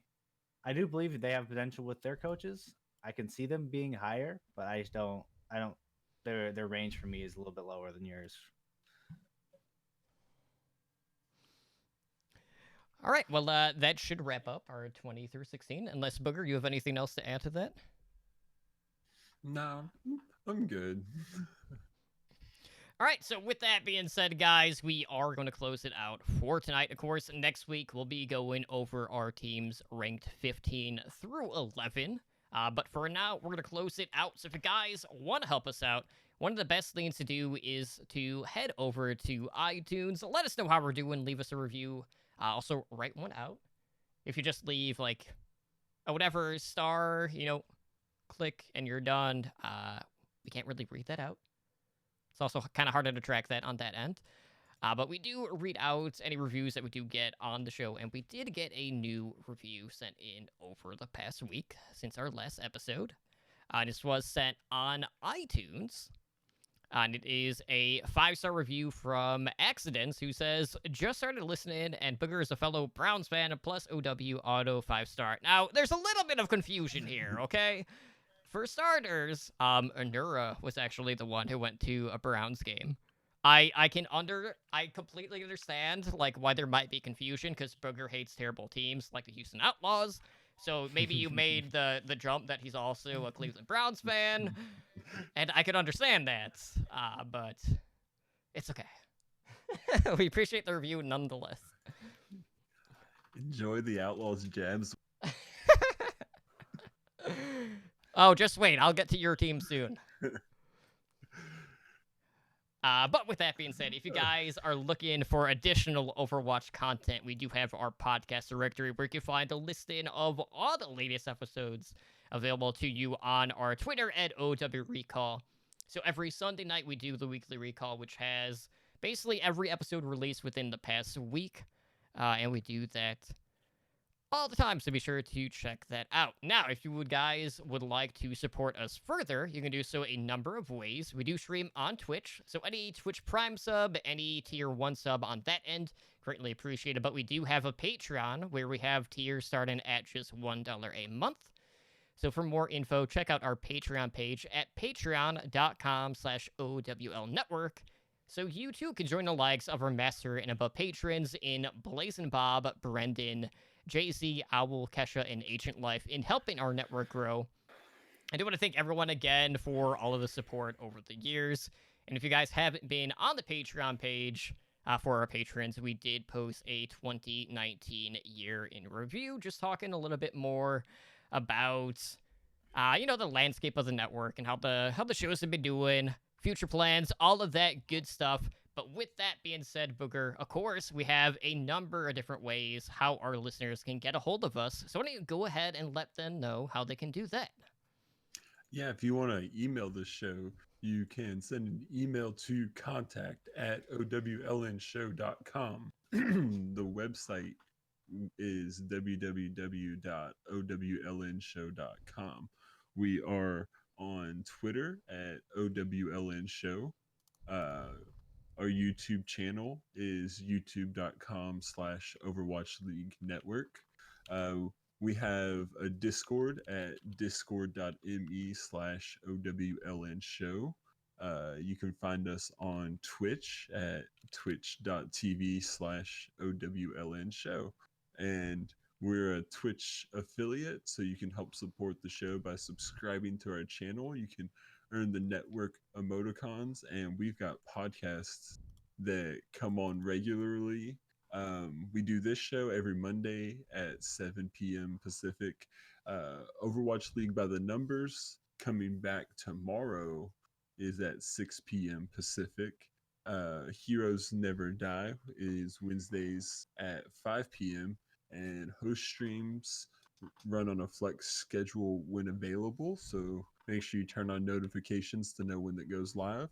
do believe they have potential with their coaches. I can see them being higher, but I just don't. I don't. Their range for me is a little bit lower than yours. All right, well, that should wrap up our 20 through 16. Unless, Booger, you have anything else to add to that? No, I'm good. All right, so with that being said, guys, we are going to close it out for tonight. Of course, next week we'll be going over our teams ranked 15 through 11. But for now, we're going to close it out. So if you guys want to help us out, one of the best things to do is to head over to iTunes. Let us know how we're doing. Leave us a review. Also, write one out. If you just leave, like, a whatever star, click and you're done, we can't really read that out. It's also kind of harder to track that on that end. But we do read out any reviews that we do get on the show, and we did get a new review sent in over the past week since our last episode. This was sent on iTunes, and it is a 5-star review from Accidents, who says, just started listening, and Booger is a fellow Browns fan, plus OW Auto 5-star. Now, there's a little bit of confusion here, okay? For starters, Anura was actually the one who went to a Browns game. I completely understand like why there might be confusion, because Booger hates terrible teams like the Houston Outlaws. So maybe you made the jump that he's also a Cleveland Browns fan, and I could understand that. But it's okay. We appreciate the review nonetheless. Enjoy the Outlaws jabs. Oh, just wait. I'll get to your team soon. But with that being said, if you guys are looking for additional Overwatch content, we do have our podcast directory where you can find a listing of all the latest episodes available to you on our Twitter at OW Recall. So every Sunday night, we do the weekly recall, which has basically every episode released within the past week. And we do that all the time, so be sure to check that out. Now, if you guys would like to support us further, you can do so a number of ways. We do stream on Twitch, so any Twitch Prime sub, any Tier 1 sub on that end, greatly appreciated. But we do have a Patreon, where we have tiers starting at just $1 a month. So for more info, check out our Patreon page at patreon.com/OWL Network. So you too can join the likes of our master and above patrons in Blazing Bob, Brendan, JZ, Owl, Kesha, and Agent Life in helping our network grow. I do want to thank everyone again for all of the support over the years. And if you guys haven't been on the Patreon page for our patrons, we did post a 2019 year in review, just talking a little bit more about, the landscape of the network and how the shows have been doing, future plans, all of that good stuff. But with that being said, Booger, of course, we have a number of different ways how our listeners can get a hold of us. So why don't you go ahead and let them know how they can do that? Yeah, if you want to email the show, you can send an email to contact@owlnshow.com. The website is www.owlnshow.com. We are on Twitter at OWLNshow. Our YouTube channel is youtube.com/Overwatch League Network. We have a Discord at discord.me/OWLN show. You can find us on Twitch at twitch.tv/OWLN show. And we're a Twitch affiliate, so you can help support the show by subscribing to our channel. You can earn the network emoticons, and we've got podcasts that come on regularly. We do this show every Monday at 7 p.m. Pacific. Overwatch League by the Numbers coming back tomorrow is at 6 p.m. Pacific. Heroes Never Die is Wednesdays at 5 p.m. and host streams run on a flex schedule when available. So make sure you turn on notifications to know when that goes live.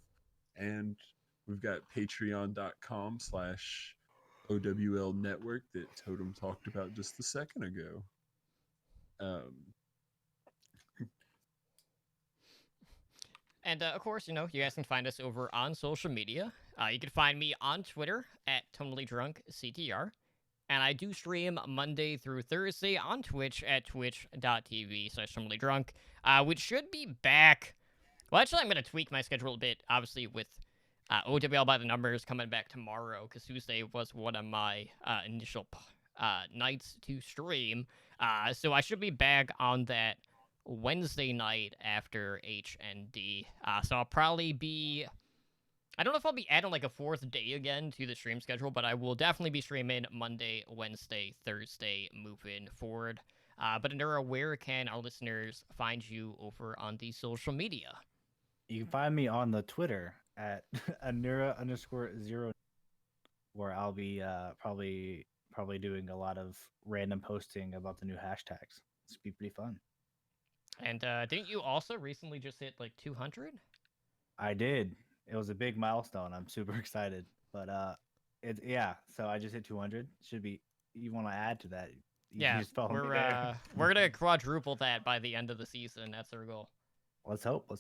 And we've got patreon.com/OWL network that Totem talked about just a second ago. And of course, you guys can find us over on social media. You can find me on Twitter at TonallyDrunkCTR. And I do stream Monday through Thursday on Twitch at twitch.tv/TonallyDrunk, which should be back. Well, actually, I'm going to tweak my schedule a bit, obviously, with OWL by the Numbers coming back tomorrow, because Tuesday was one of my initial nights to stream. So I should be back on that Wednesday night after HND. So I'll probably be... I don't know if I'll be adding like a fourth day again to the stream schedule, but I will definitely be streaming Monday, Wednesday, Thursday moving forward. But Anura, where can our listeners find you over on the social media? You can find me on the Twitter at Anura_0, where I'll be probably doing a lot of random posting about the new hashtags. It's be pretty fun. And didn't you also recently just hit like 200? I did. It was a big milestone. I'm super excited. But so I just hit 200. Should be, you want to add to that? We're gonna quadruple that by the end of the season. That's our goal. Let's hope.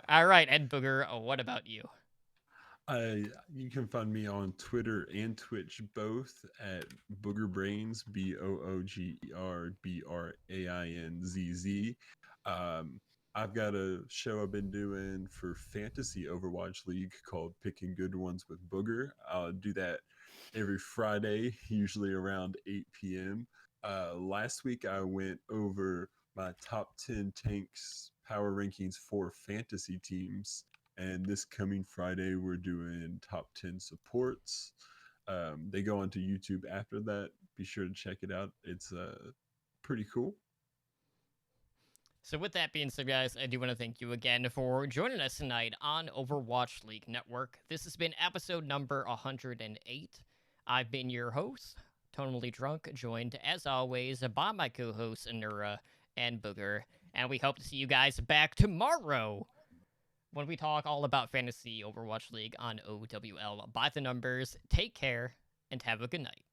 All right, Ed Booger, what about you? You can find me on Twitter and Twitch both at BoogerBrainz, BoogerBrainz. I've got a show I've been doing for Fantasy Overwatch League called Picking Good Ones with Booger. I'll do that every Friday, usually around 8 p.m. Last week, I went over my top 10 tanks power rankings for fantasy teams. And this coming Friday, we're doing top 10 supports. They go onto YouTube after that. Be sure to check it out. It's pretty cool. So with that being said, guys, I do want to thank you again for joining us tonight on Overwatch League Network. This has been episode number 108. I've been your host, Tonally Drunk, joined, as always, by my co-hosts, Anura and Booger. And we hope to see you guys back tomorrow when we talk all about Fantasy Overwatch League on OWL by the Numbers. Take care, and have a good night.